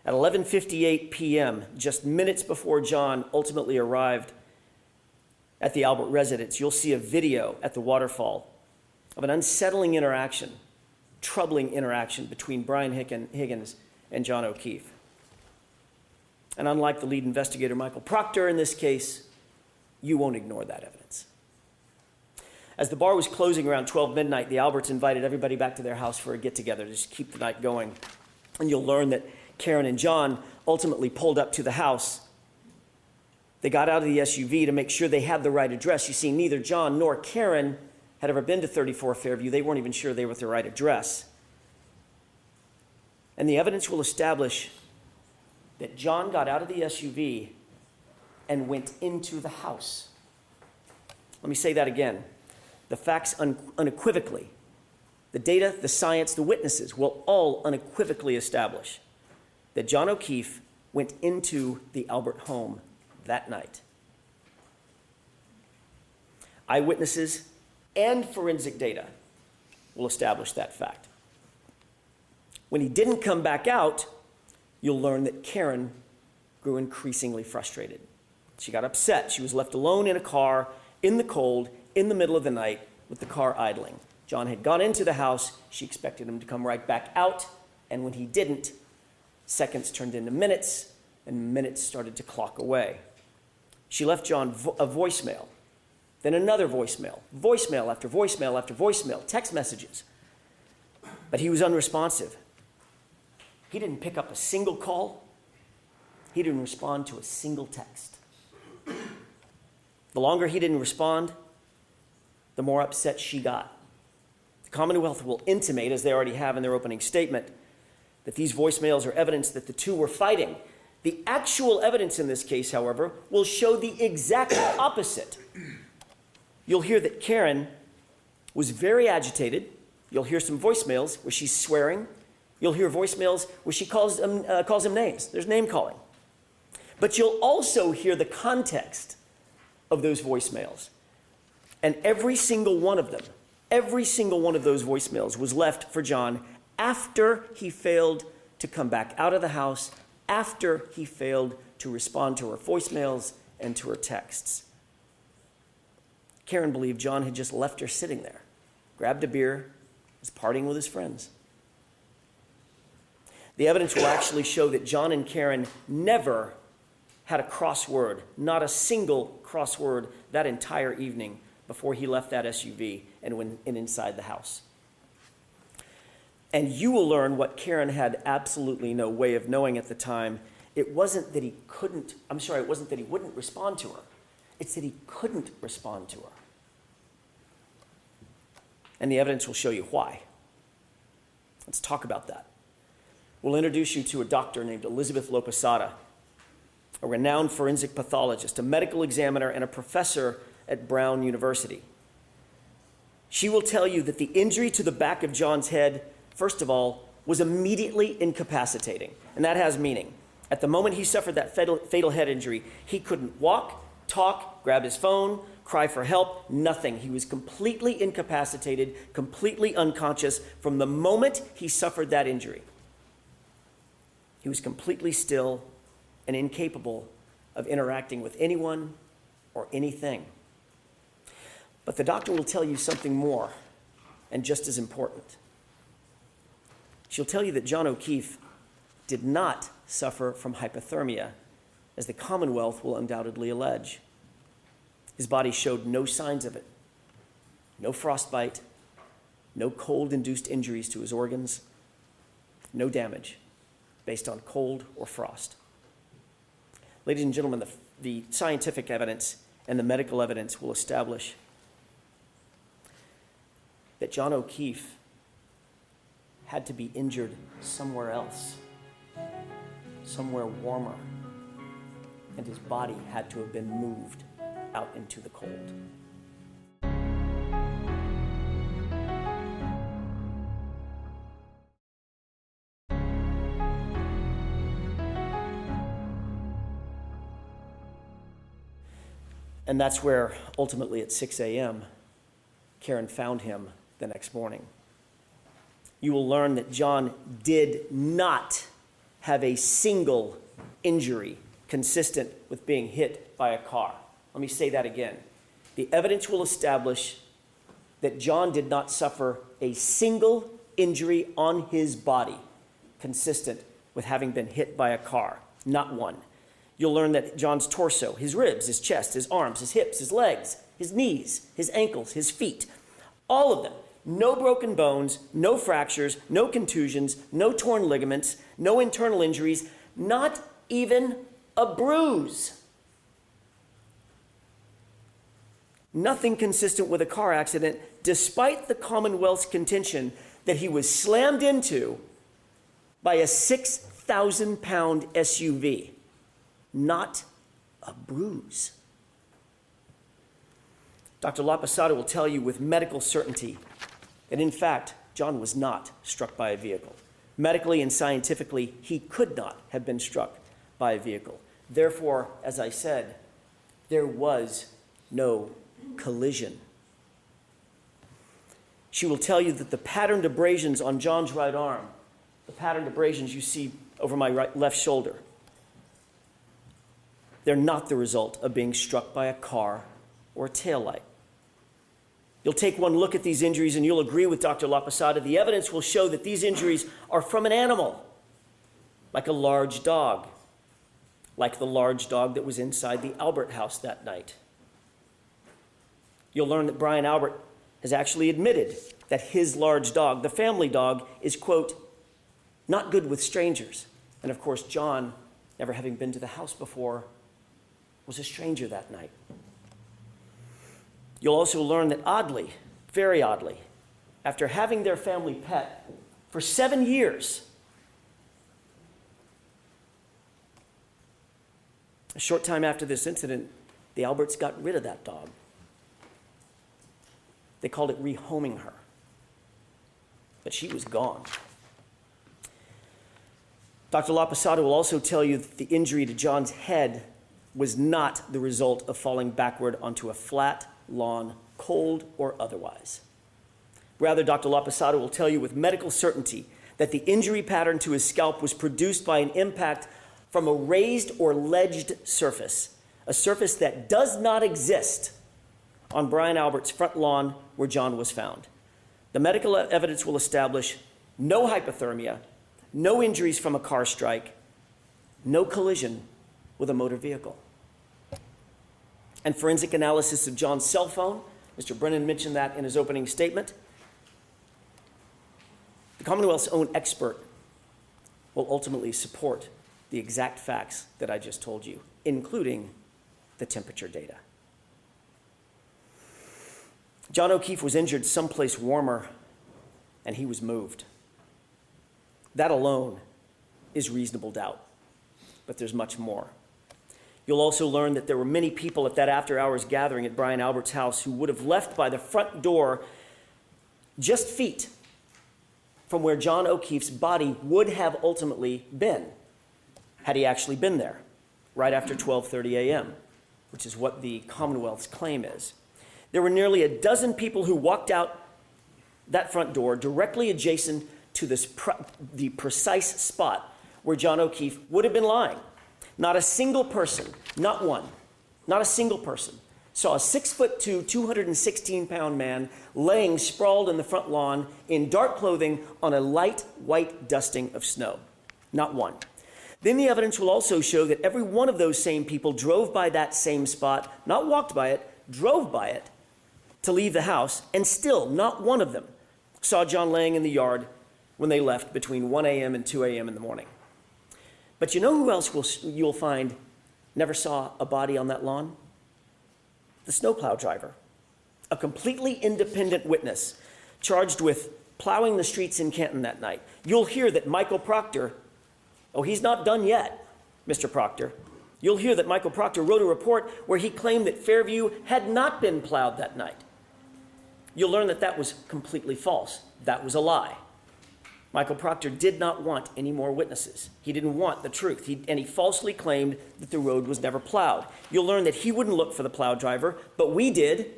At 11:58 p.m., just minutes before John ultimately arrived at the Albert residence, you'll see a video at the waterfall of an unsettling interaction, troubling interaction between Brian Higgins and John O'Keefe. And unlike the lead investigator, Michael Proctor, in this case, you won't ignore that evidence. As the bar was closing around 12 midnight, the Alberts invited everybody back to their house for a get-together to just keep the night going. And you'll learn that Karen and John ultimately pulled up to the house. They got out of the SUV to make sure they had the right address. You see, neither John nor Karen had ever been to 34 Fairview. They weren't even sure they were at the right address. And the evidence will establish that John got out of the SUV and went into the house. Let me say that again. The facts unequivocally, the data, the science, the witnesses will all unequivocally establish that John O'Keefe went into the Albert home that night. Eyewitnesses and forensic data will establish that fact. When he didn't come back out, you'll learn that Karen grew increasingly frustrated. She got upset. She was left alone in a car, in the cold, in the middle of the night, with the car idling. John had gone into the house. She expected him to come right back out, and when he didn't, seconds turned into minutes, and minutes started to clock away. She left John a voicemail, then another voicemail, voicemail after voicemail after voicemail, text messages. But he was unresponsive. He didn't pick up a single call. He didn't respond to a single text. The longer he didn't respond, the more upset she got. The Commonwealth will intimate, as they already have in their opening statement, that these voicemails are evidence that the two were fighting. The actual evidence in this case, however, will show the exact opposite. You'll hear that Karen was very agitated. You'll hear some voicemails where she's swearing. You'll hear voicemails where she calls him names. There's name calling. But you'll also hear the context of those voicemails. And every single one of them, every single one of those voicemails was left for John after he failed to come back out of the house, after he failed to respond to her voicemails and to her texts. Karen believed John had just left her sitting there, grabbed a beer, was partying with his friends. The evidence will actually show that John and Karen never had a crossword, not a single crossword that entire evening before he left that SUV and went inside the house. And you will learn what Karen had absolutely no way of knowing at the time. It wasn't that he wouldn't respond to her. It's that he couldn't respond to her. And the evidence will show you why. Let's talk about that. We'll introduce you to a doctor named Elizabeth Lopesada, a renowned forensic pathologist, a medical examiner, and a professor at Brown University. She will tell you that the injury to the back of John's head, first of all, was immediately incapacitating. And that has meaning. At the moment he suffered that fatal head injury, he couldn't walk, talk, grab his phone, cry for help, nothing. He was completely incapacitated, completely unconscious from the moment he suffered that injury. He was completely still and incapable of interacting with anyone or anything. But the doctor will tell you something more, and just as important. She'll tell you that John O'Keefe did not suffer from hypothermia, as the Commonwealth will undoubtedly allege. His body showed no signs of it. No frostbite, no cold-induced injuries to his organs, no damage based on cold or frost. Ladies and gentlemen, the scientific evidence and the medical evidence will establish that John O'Keefe had to be injured somewhere else, somewhere warmer, and his body had to have been moved out into the cold. And that's where, ultimately at 6 a.m., Karen found him the next morning. You will learn that John did not have a single injury consistent with being hit by a car. Let me say that again. The evidence will establish that John did not suffer a single injury on his body consistent with having been hit by a car. Not one. You'll learn that John's torso, his ribs, his chest, his arms, his hips, his legs, his knees, his ankles, his feet, all of them, no broken bones, no fractures, no contusions, no torn ligaments, no internal injuries, not even a bruise. Nothing consistent with a car accident, despite the Commonwealth's contention that he was slammed into by a 6,000-pound SUV. Not a bruise. Dr. Lopesada will tell you with medical certainty that, in fact, John was not struck by a vehicle. Medically and scientifically, he could not have been struck by a vehicle. Therefore, as I said, there was no collision. She will tell you that the patterned abrasions on John's right arm, the patterned abrasions you see over my left shoulder, they're not the result of being struck by a car or a taillight. You'll take one look at these injuries and you'll agree with Dr. Lopesada. The evidence will show that these injuries are from an animal, like a large dog, like the large dog that was inside the Albert house that night. You'll learn that Brian Albert has actually admitted that his large dog, the family dog, is, quote, not good with strangers. And of course, John, never having been to the house before, was a stranger that night. You'll also learn that oddly, very oddly, after having their family pet for 7 years, a short time after this incident, the Alberts got rid of that dog. They called it rehoming her. But she was gone. Dr. Lopesada will also tell you that the injury to John's head was not the result of falling backward onto a flat lawn, cold or otherwise. Rather, Dr. Lopesada will tell you with medical certainty that the injury pattern to his scalp was produced by an impact from a raised or ledged surface, a surface that does not exist on Brian Albert's front lawn where John was found. The medical evidence will establish no hypothermia, no injuries from a car strike, no collision with a motor vehicle. And forensic analysis of John's cell phone, Mr. Brennan mentioned that in his opening statement. The Commonwealth's own expert will ultimately support the exact facts that I just told you, including the temperature data. John O'Keefe was injured someplace warmer, and he was moved. That alone is reasonable doubt, but there's much more. You'll also learn that there were many people at that after-hours gathering at Brian Albert's house who would have left by the front door just feet from where John O'Keefe's body would have ultimately been, had he actually been there, right after 12:30 a.m., which is what the Commonwealth's claim is. There were nearly a dozen people who walked out that front door directly adjacent to the precise spot where John O'Keefe would have been lying. Not a single person, not one, not a single person, saw a 6'2", 216-pound man laying sprawled in the front lawn in dark clothing on a light white dusting of snow. Not one. Then the evidence will also show that every one of those same people drove by that same spot, not walked by it, drove by it to leave the house, and still not one of them saw John laying in the yard when they left between 1 a.m. and 2 a.m. in the morning. But you know who else you'll find never saw a body on that lawn? The snowplow driver, a completely independent witness charged with plowing the streets in Canton that night. You'll hear that Michael Proctor, oh, he's not done yet, Mr. Proctor. You'll hear that Michael Proctor wrote a report where he claimed that Fairview had not been plowed that night. You'll learn that that was completely false. That was a lie. Michael Proctor did not want any more witnesses. He didn't want the truth, and he falsely claimed that the road was never plowed. You'll learn that he wouldn't look for the plow driver, but we did,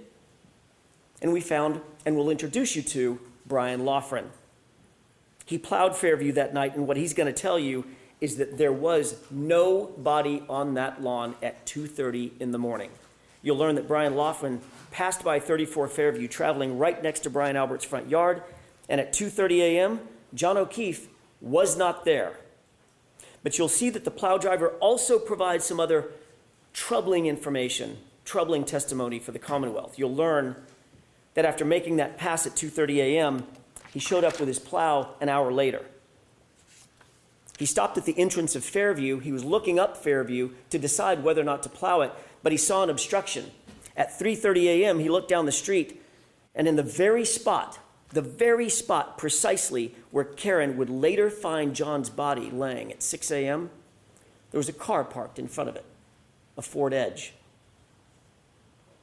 and we found, and we'll introduce you to, Brian Loughran. He plowed Fairview that night, and what he's going to tell you is that there was no body on that lawn at 2:30 in the morning. You'll learn that Brian Loughran passed by 34 Fairview, traveling right next to Brian Albert's front yard, and at 2:30 a.m., John O'Keefe was not there. But you'll see that the plow driver also provides some other troubling information, troubling testimony for the Commonwealth. You'll learn that after making that pass at 2:30 a.m., he showed up with his plow an hour later. He stopped at the entrance of Fairview. He was looking up Fairview to decide whether or not to plow it, but he saw an obstruction. At 3:30 a.m., he looked down the street, and in the very spot precisely where Karen would later find John's body laying at 6 a.m., there was a car parked in front of it, a Ford Edge.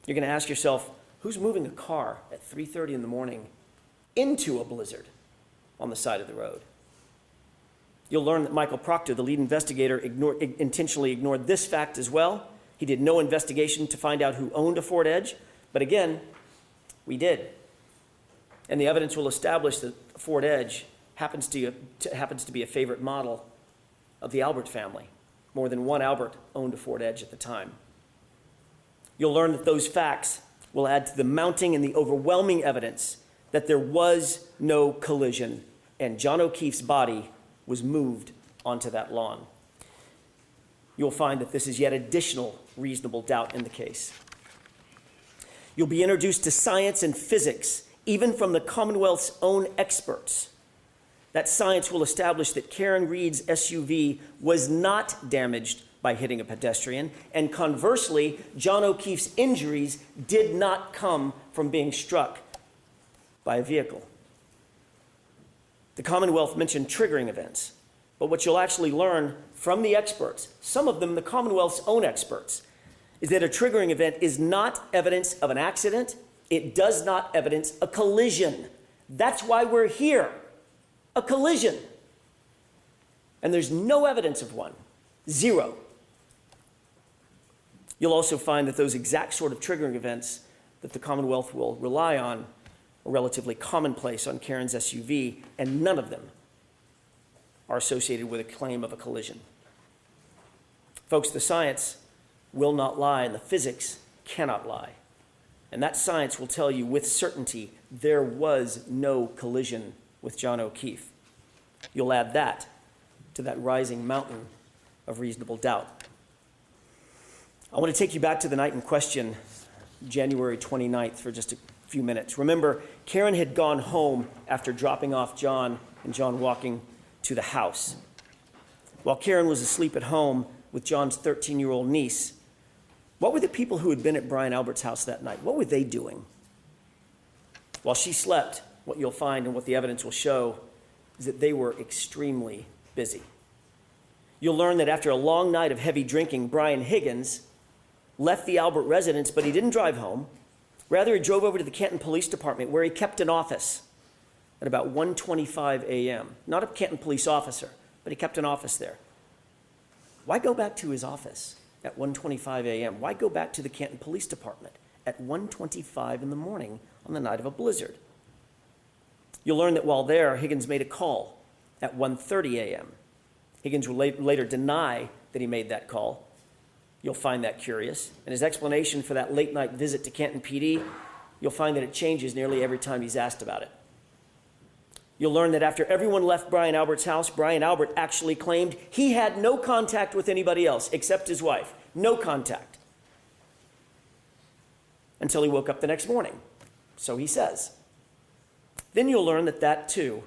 You're going to ask yourself, who's moving a car at 3:30 in the morning into a blizzard on the side of the road? You'll learn that Michael Proctor, the lead investigator, intentionally ignored this fact as well. He did no investigation to find out who owned a Ford Edge, but again, we did. And the evidence will establish that Ford Edge happens to be a favorite model of the Albert family. More than one Albert owned a Ford Edge at the time. You'll learn that those facts will add to the mounting and the overwhelming evidence that there was no collision and John O'Keefe's body was moved onto that lawn. You'll find that this is yet additional reasonable doubt in the case. You'll be introduced to science and physics, even from the Commonwealth's own experts. That science will establish that Karen Reed's SUV was not damaged by hitting a pedestrian, and conversely, John O'Keefe's injuries did not come from being struck by a vehicle. The Commonwealth mentioned triggering events, but what you'll actually learn from the experts, some of them the Commonwealth's own experts, is that a triggering event is not evidence of an accident. It does not evidence a collision. That's why we're here. A collision. And there's no evidence of one. Zero. You'll also find that those exact sort of triggering events that the Commonwealth will rely on are relatively commonplace on Karen's SUV, and none of them are associated with a claim of a collision. Folks, the science will not lie, and the physics cannot lie. And that science will tell you with certainty there was no collision with John O'Keefe. You'll add that to that rising mountain of reasonable doubt. I want to take you back to the night in question, January 29th, for just a few minutes. Remember, Karen had gone home after dropping off John and John walking to the house. While Karen was asleep at home with John's 13-year-old niece, what were the people who had been at Brian Albert's house that night? What were they doing? While she slept, what you'll find and what the evidence will show is that they were extremely busy. You'll learn that after a long night of heavy drinking, Brian Higgins left the Albert residence, but he didn't drive home. Rather, he drove over to the Canton Police Department, where he kept an office at about 1:25 a.m. Not a Canton police officer, but he kept an office there. Why go back to his office at 1:25 a.m.? Why go back to the Canton Police Department at 1:25 in the morning on the night of a blizzard? You'll learn that while there, Higgins made a call at 1:30 a.m. Higgins will later deny that he made that call. You'll find that curious. And his explanation for that late night visit to Canton PD, you'll find that it changes nearly every time he's asked about it. You'll learn that after everyone left Brian Albert's house, Brian Albert actually claimed he had no contact with anybody else except his wife. No contact. Until he woke up the next morning. So he says. Then you'll learn that that, too,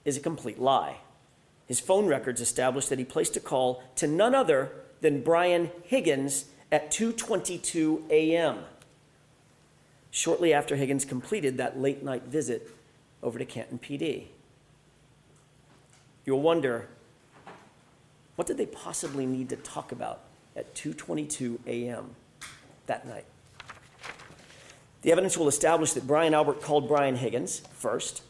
is a complete lie. His phone records establish that he placed a call to none other than Brian Higgins at 2:22 a.m., shortly after Higgins completed that late night visit over to Canton PD. You'll wonder, what did they possibly need to talk about at 2:22 a.m. that night? The evidence will establish that Brian Albert called Brian Higgins first.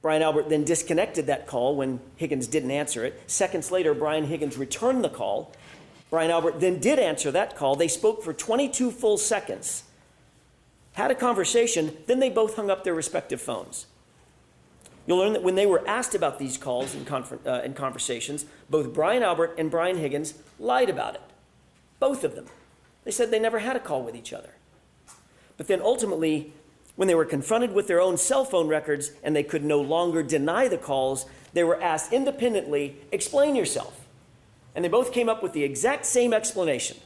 Brian Albert then disconnected that call when Higgins didn't answer it. Seconds later, Brian Higgins returned the call. Brian Albert then did answer that call. They spoke for 22 full seconds, had a conversation, then they both hung up their respective phones. You'll learn that when they were asked about these calls and conversations, both Brian Albert and Brian Higgins lied about it. Both of them. They said they never had a call with each other. But then ultimately, when they were confronted with their own cell phone records and they could no longer deny the calls, they were asked independently, explain yourself. And they both came up with the exact same explanation.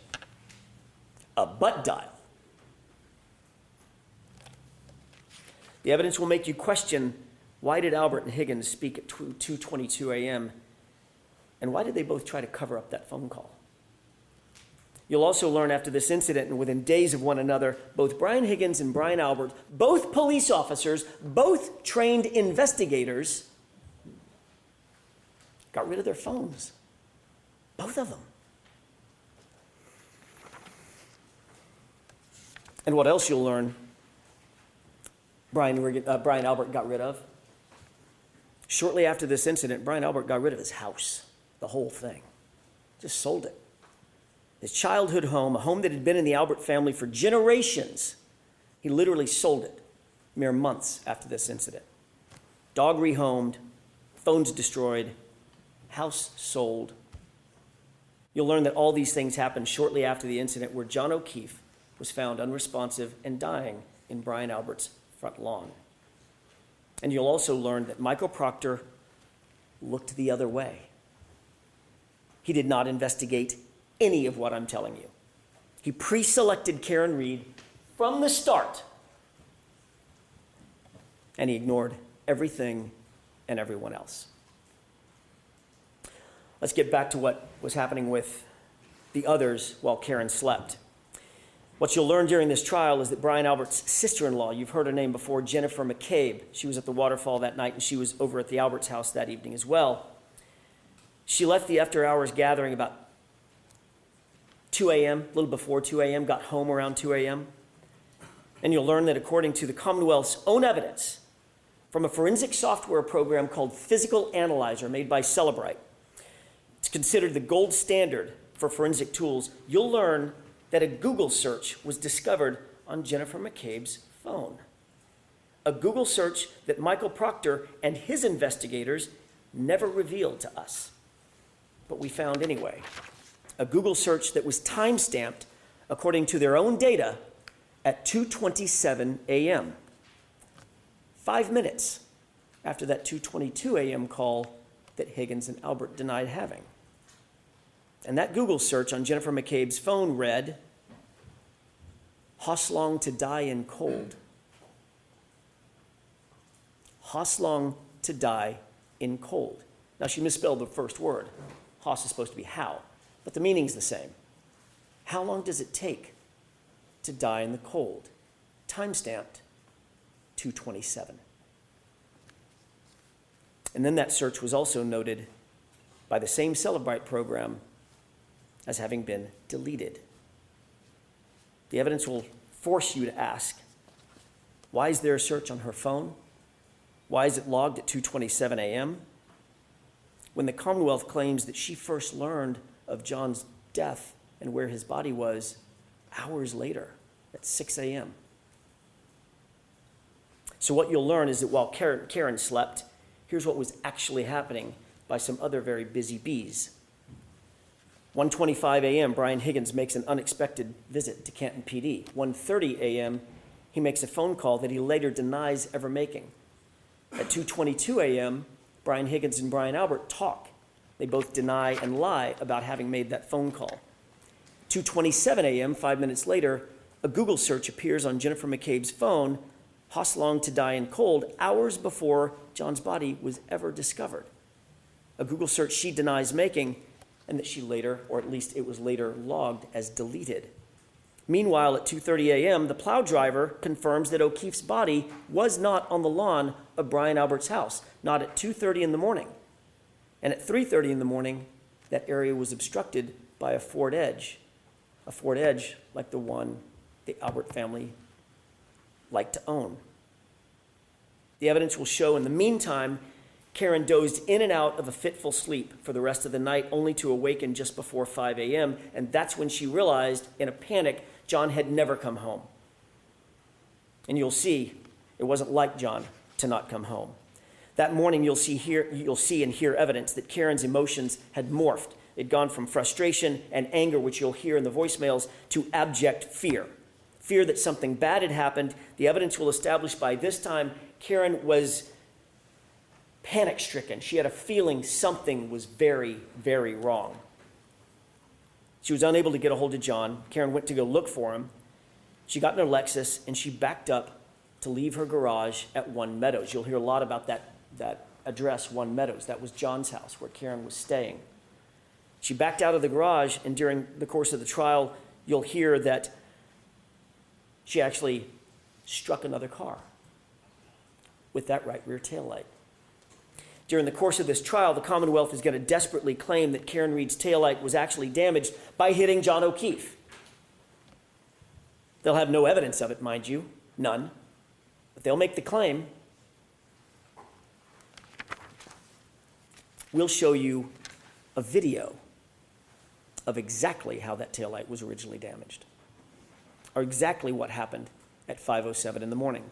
A butt dial. The evidence will make you question, why did Albert and Higgins speak at 2:22 a.m.? And why did they both try to cover up that phone call? You'll also learn after this incident and within days of one another, both Brian Higgins and Brian Albert, both police officers, both trained investigators, got rid of their phones. Both of them. And what else you'll learn Brian Albert got rid of? Shortly after this incident, Brian Albert got rid of his house, the whole thing. Just sold it. His childhood home, a home that had been in the Albert family for generations, he literally sold it mere months after this incident. Dog rehomed, phones destroyed, house sold. You'll learn that all these things happened shortly after the incident where John O'Keefe was found unresponsive and dying in Brian Albert's front lawn. And you'll also learn that Michael Proctor looked the other way. He did not investigate any of what I'm telling you. He pre-selected Karen Reed from the start, and he ignored everything and everyone else. Let's get back to what was happening with the others while Karen slept. What you'll learn during this trial is that Brian Albert's sister-in-law, you've heard her name before, Jennifer McCabe, she was at the waterfall that night and she was over at the Alberts' house that evening as well. She left the after-hours gathering about 2 a.m., a little before 2 a.m., got home around 2 a.m. And you'll learn that according to the Commonwealth's own evidence from a forensic software program called Physical Analyzer made by Celebrite, it's considered the gold standard for forensic tools. You'll learn that a Google search was discovered on Jennifer McCabe's phone. A Google search that Michael Proctor and his investigators never revealed to us, but we found anyway. A Google search that was time-stamped, according to their own data, at 2:27 a.m. 5 minutes after that 2:22 a.m. call that Higgins and Albert denied having. And that Google search on Jennifer McCabe's phone read, "Hoslong to die in cold." Hoslong to die in cold. Now, she misspelled the first word. Hos is supposed to be how, but the meaning's the same. How long does it take to die in the cold? Time-stamped 2:27. And then that search was also noted by the same Celebrite program as having been deleted. The evidence will force you to ask, why is there a search on her phone? Why is it logged at 2:27 a.m.? When the Commonwealth claims that she first learned of John's death and where his body was hours later at 6 a.m. So what you'll learn is that while Karen slept, here's what was actually happening by some other very busy bees. 1:25 a.m., Brian Higgins makes an unexpected visit to Canton PD. 1:30 a.m., he makes a phone call that he later denies ever making. At 2:22 a.m., Brian Higgins and Brian Albert talk. They both deny and lie about having made that phone call. 2:27 a.m., 5 minutes later, a Google search appears on Jennifer McCabe's phone, Haas Long to Die in Cold, hours before John's body was ever discovered. A Google search she denies making, and that she later, or at least it was later logged as deleted. Meanwhile, at 2:30 a.m., the plow driver confirms that O'Keefe's body was not on the lawn of Brian Albert's house, not at 2:30 in the morning. And at 3:30 in the morning, that area was obstructed by a Ford Edge like the one the Albert family liked to own. The evidence will show in the meantime, Karen dozed in and out of a fitful sleep for the rest of the night, only to awaken just before 5 a.m., and that's when she realized, in a panic, John had never come home. And you'll see, it wasn't like John to not come home. That morning, you'll see and hear evidence that Karen's emotions had morphed. It'd gone from frustration and anger, which you'll hear in the voicemails, to abject fear. Fear that something bad had happened. The evidence will establish by this time Karen was panic-stricken. She had a feeling something was very, very wrong. She was unable to get a hold of John. Karen went to go look for him. She got in her Lexus, and she backed up to leave her garage at One Meadows. You'll hear a lot about that address, One Meadows. That was John's house, where Karen was staying. She backed out of the garage, and during the course of the trial, you'll hear that she actually struck another car with that right rear taillight. During the course of this trial, the Commonwealth is going to desperately claim that Karen Reed's taillight was actually damaged by hitting John O'Keefe. They'll have no evidence of it, mind you, none, but they'll make the claim. We'll show you a video of exactly how that taillight was originally damaged, or exactly what happened at 5:07 in the morning.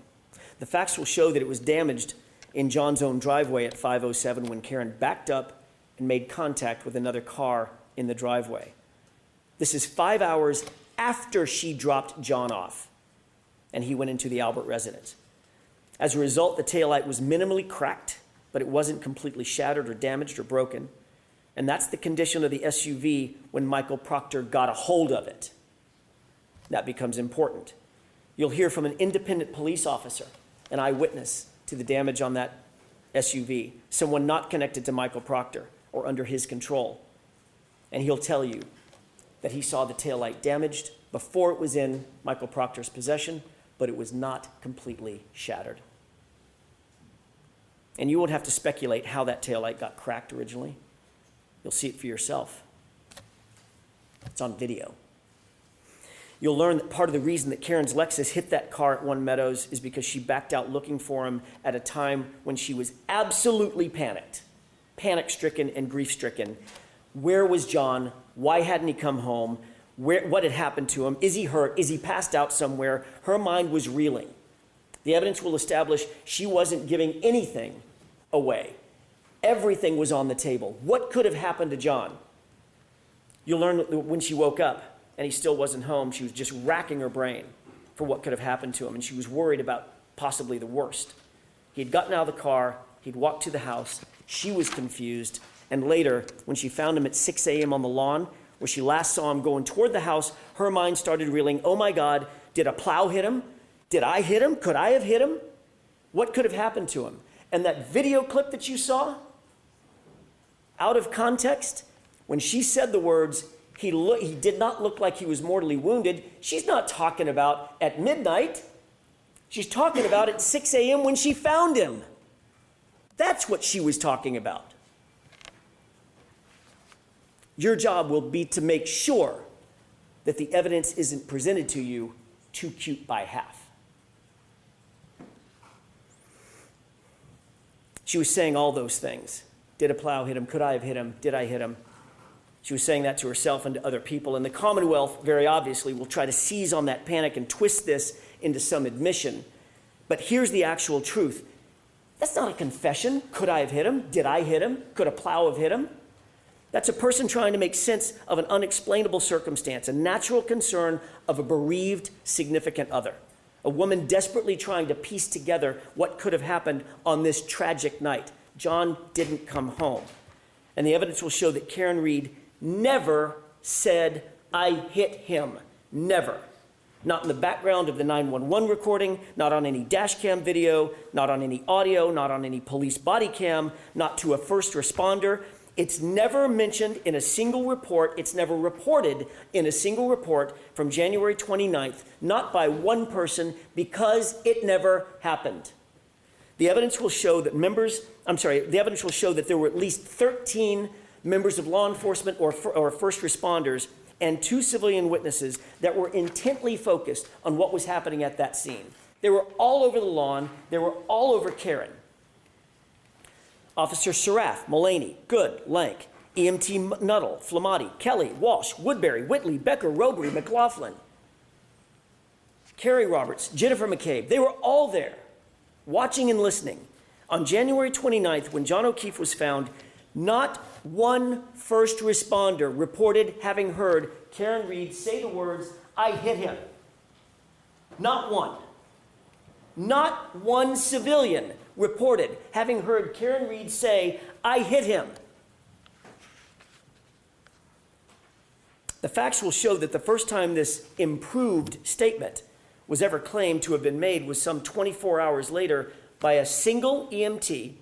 The facts will show that it was damaged in John's own driveway at 5:07 when Karen backed up and made contact with another car in the driveway. This is 5 hours after she dropped John off and he went into the Albert residence. As a result, the taillight was minimally cracked, but it wasn't completely shattered or damaged or broken. And that's the condition of the SUV when Michael Proctor got a hold of it. That becomes important. You'll hear from an independent police officer, an eyewitness to the damage on that SUV, someone not connected to Michael Proctor or under his control. And he'll tell you that he saw the taillight damaged before it was in Michael Proctor's possession, but it was not completely shattered. And you won't have to speculate how that taillight got cracked originally. You'll see it for yourself. It's on video. You'll learn that part of the reason that Karen's Lexus hit that car at One Meadows is because she backed out looking for him at a time when she was absolutely panic-stricken and grief-stricken. Where was John? Why hadn't he come home? What had happened to him? Is he hurt? Is he passed out somewhere? Her mind was reeling. The evidence will establish she wasn't giving anything away. Everything was on the table. What could have happened to John? You'll learn that when she woke up and he still wasn't home, she was just racking her brain for what could have happened to him, and she was worried about possibly the worst. He had gotten out of the car, he'd walked to the house, she was confused, and later, when she found him at 6 a.m. on the lawn, where she last saw him going toward the house, her mind started reeling, oh my God, did a plow hit him? Did I hit him? Could I have hit him? What could have happened to him? And that video clip that you saw, out of context, when she said the words, he did not look like he was mortally wounded, she's not talking about at midnight. She's talking about at 6 a.m. when she found him. That's what she was talking about. Your job will be to make sure that the evidence isn't presented to you too cute by half. She was saying all those things. Did a plow hit him? Could I have hit him? Did I hit him? She was saying that to herself and to other people. And the Commonwealth, very obviously, will try to seize on that panic and twist this into some admission. But here's the actual truth. That's not a confession. Could I have hit him? Did I hit him? Could a plow have hit him? That's a person trying to make sense of an unexplainable circumstance, a natural concern of a bereaved significant other, a woman desperately trying to piece together what could have happened on this tragic night. John didn't come home. And the evidence will show that Karen Reed never said, I hit him. Never. Not in the background of the 911 recording, not on any dash cam video, not on any audio, not on any police body cam, not to a first responder. It's never mentioned in a single report. It's never reported in a single report from January 29th, not by one person, because it never happened. The evidence will show that there were at least 13 members of law enforcement or first responders and 2 civilian witnesses that were intently focused on what was happening at that scene. They were all over the lawn. They were all over Karen. Officer Seraph, Mullaney, Good, Lank, EMT Nuttall, Flamati, Kelly, Walsh, Woodbury, Whitley, Becker, Robery, McLaughlin, Carrie Roberts, Jennifer McCabe. They were all there, watching and listening. On January 29th, when John O'Keefe was found, not one first responder reported having heard Karen Reed say the words, I hit him. Not one. Not one civilian reported having heard Karen Reed say, I hit him. The facts will show that the first time this improved statement was ever claimed to have been made was some 24 hours later by a single EMT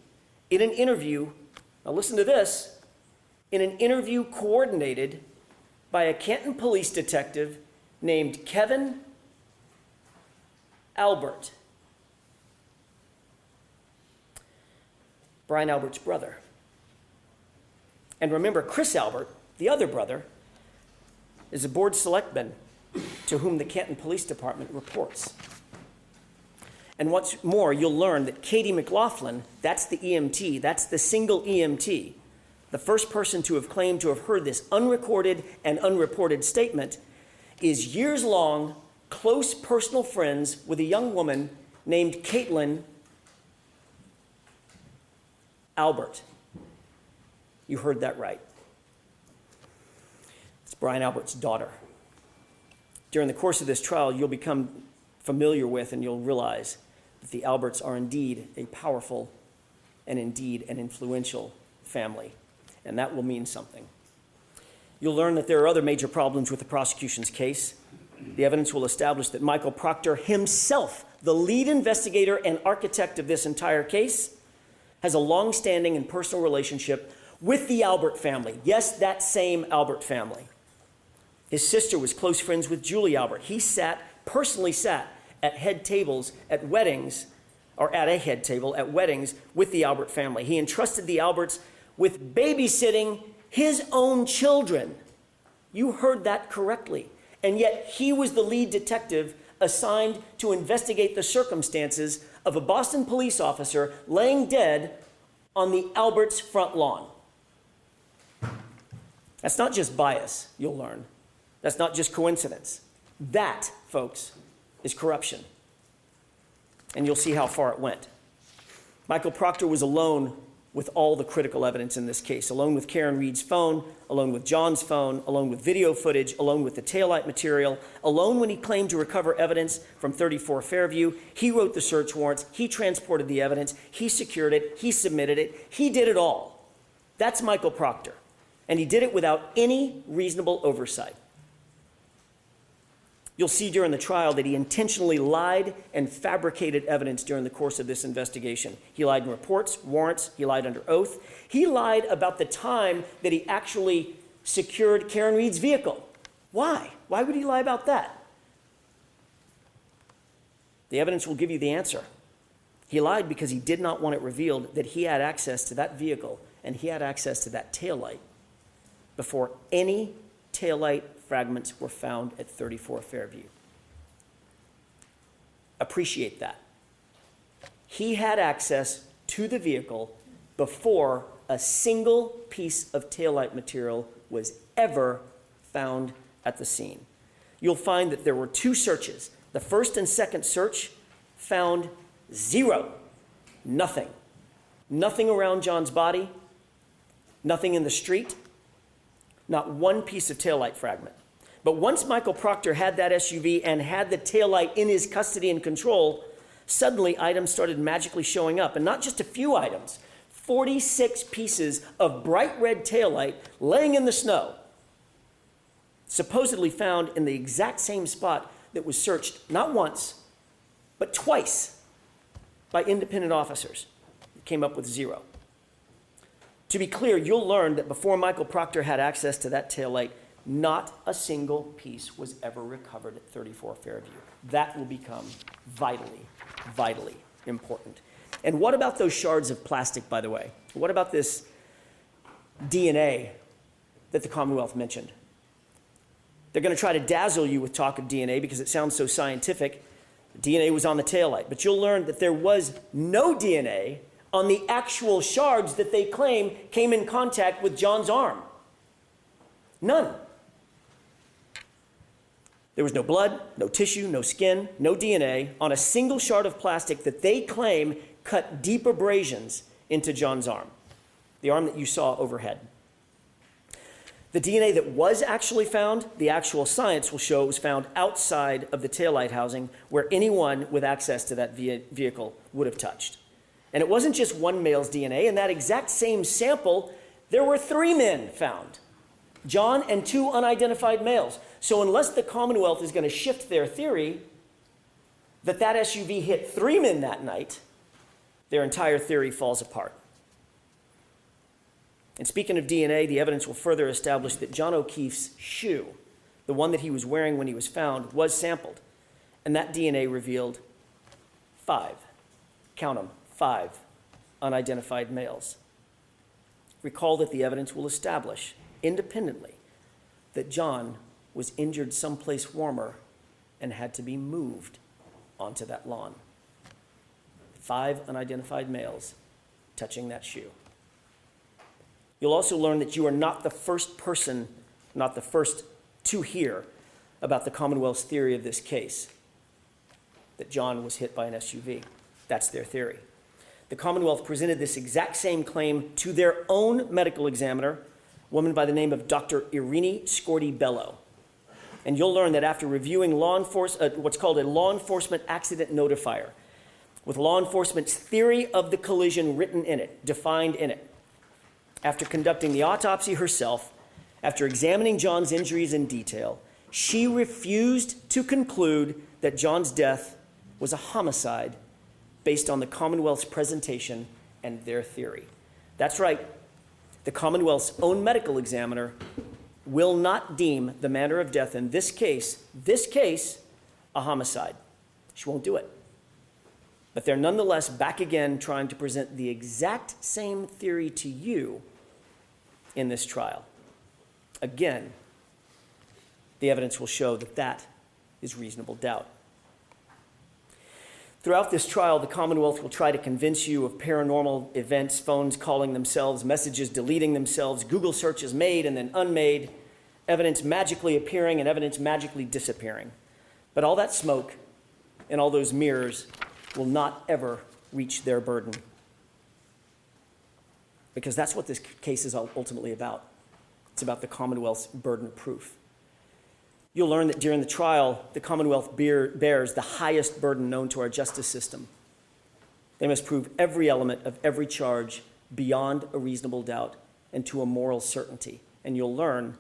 in an interview. Now listen to this. In an interview coordinated by a Canton police detective named Kevin Albert. Brian Albert's brother. And remember, Chris Albert, the other brother, is a board selectman to whom the Canton Police Department reports. And what's more, you'll learn that Katie McLaughlin, that's the EMT, that's the single EMT, the first person to have claimed to have heard this unrecorded and unreported statement, is years-long, close personal friends with a young woman named Caitlin Albert. You heard that right. It's Brian Albert's daughter. During the course of this trial, you'll become familiar with and you'll realize that the Alberts are indeed a powerful and indeed an influential family. And that will mean something. You'll learn that there are other major problems with the prosecution's case. The evidence will establish that Michael Proctor himself, the lead investigator and architect of this entire case, has a long-standing and personal relationship with the Albert family. Yes, that same Albert family. His sister was close friends with Julie Albert. He personally sat at head tables at weddings, or at a head table at weddings with the Albert family. He entrusted the Alberts with babysitting his own children. You heard that correctly. And yet he was the lead detective assigned to investigate the circumstances of a Boston police officer laying dead on the Alberts' front lawn. That's not just bias, you'll learn. That's not just coincidence. That, folks, is corruption. And you'll see how far it went. Michael Proctor was alone with all the critical evidence in this case, alone with Karen Reed's phone, alone with John's phone, alone with video footage, alone with the taillight material, alone when he claimed to recover evidence from 34 Fairview. He wrote the search warrants, he transported the evidence, he secured it, he submitted it, he did it all. That's Michael Proctor. And he did it without any reasonable oversight. You'll see during the trial that he intentionally lied and fabricated evidence during the course of this investigation. He lied in reports, warrants, he lied under oath. He lied about the time that he actually secured Karen Reed's vehicle. Why? Why would he lie about that? The evidence will give you the answer. He lied because he did not want it revealed that he had access to that vehicle and he had access to that taillight before any taillight fragments were found at 34 Fairview. Appreciate that. He had access to the vehicle before a single piece of taillight material was ever found at the scene. You'll find that there were 2 searches. The first and second search found 0. Nothing. Nothing around John's body. Nothing in the street. Not one piece of taillight fragment. But once Michael Proctor had that SUV and had the taillight in his custody and control, suddenly items started magically showing up. And not just a few items. 46 pieces of bright red taillight laying in the snow, supposedly found in the exact same spot that was searched not once, but twice by independent officers. It came up with 0. To be clear, you'll learn that before Michael Proctor had access to that taillight, not a single piece was ever recovered at 34 Fairview. That will become vitally, vitally important. And what about those shards of plastic, by the way? What about this DNA that the Commonwealth mentioned? They're going to try to dazzle you with talk of DNA because it sounds so scientific. DNA was on the taillight, but you'll learn that there was no DNA on the actual shards that they claim came in contact with John's arm. None. There was no blood, no tissue, no skin, no DNA on a single shard of plastic that they claim cut deep abrasions into John's arm, the arm that you saw overhead. The DNA that was actually found, the actual science will show it was found outside of the taillight housing where anyone with access to that vehicle would have touched. And it wasn't just one male's DNA. In that exact same sample, there were 3 men found, John and 2 unidentified males. So unless the Commonwealth is going to shift their theory that that SUV hit 3 men that night, their entire theory falls apart. And speaking of DNA, the evidence will further establish that John O'Keefe's shoe, the one that he was wearing when he was found, was sampled. And that DNA revealed 5, count them, 5 unidentified males. Recall that the evidence will establish independently that John was injured someplace warmer and had to be moved onto that lawn. 5 unidentified males touching that shoe. You'll also learn that you are not the first person, not the first to hear about the Commonwealth's theory of this case, that John was hit by an SUV. That's their theory. The Commonwealth presented this exact same claim to their own medical examiner, a woman by the name of Dr. Irini Scorti-Bello. And you'll learn that after reviewing what's called a law enforcement accident notifier, with law enforcement's theory of the collision written in it, defined in it, after conducting the autopsy herself, after examining John's injuries in detail, she refused to conclude that John's death was a homicide based on the Commonwealth's presentation and their theory. That's right. The Commonwealth's own medical examiner will not deem the manner of death in this case, a homicide. She won't do it. But they're nonetheless back again trying to present the exact same theory to you in this trial. Again, the evidence will show that that is reasonable doubt. Throughout this trial, the Commonwealth will try to convince you of paranormal events, phones calling themselves, messages deleting themselves, Google searches made and then unmade, evidence magically appearing and evidence magically disappearing. But all that smoke and all those mirrors will not ever reach their burden. Because that's what this case is ultimately about. It's about the Commonwealth's burden of proof. You'll learn that during the trial, the Commonwealth bears the highest burden known to our justice system. They must prove every element of every charge beyond a reasonable doubt and to a moral certainty. And you'll learn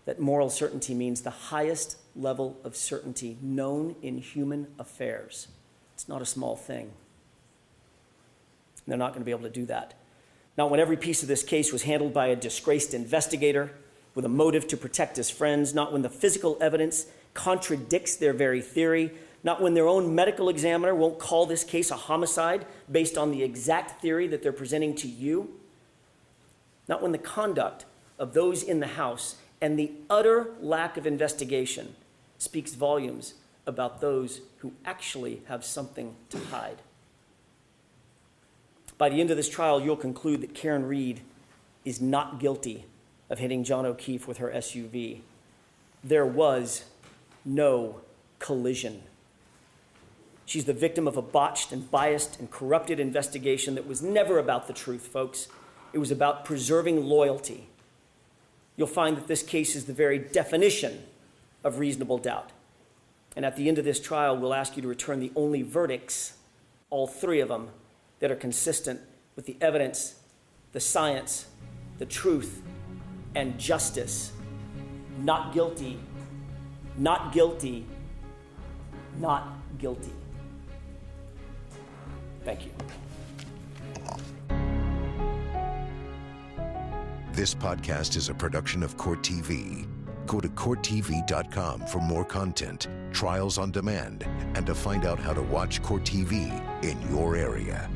that moral certainty means the highest level of certainty known in human affairs. It's not a small thing. They're not going to be able to do that. Not when every piece of this case was handled by a disgraced investigator with a motive to protect his friends, not when the physical evidence contradicts their very theory, not when their own medical examiner won't call this case a homicide based on the exact theory that they're presenting to you, not when the conduct of those in the house and the utter lack of investigation speaks volumes about those who actually have something to hide. By the end of this trial, you'll conclude that Karen Reed is not guilty of hitting John O'Keefe with her SUV. There was no collision. She's the victim of a botched and biased and corrupted investigation that was never about the truth, folks. It was about preserving loyalty. You'll find that this case is the very definition of reasonable doubt. And at the end of this trial, we'll ask you to return the only verdicts, all three of them, that are consistent with the evidence, the science, the truth, and justice. Not guilty, not guilty, not guilty. Thank you. This podcast is a production of Court TV. Go to CourtTV.com for more content, trials on demand, and to find out how to watch Court TV in your area.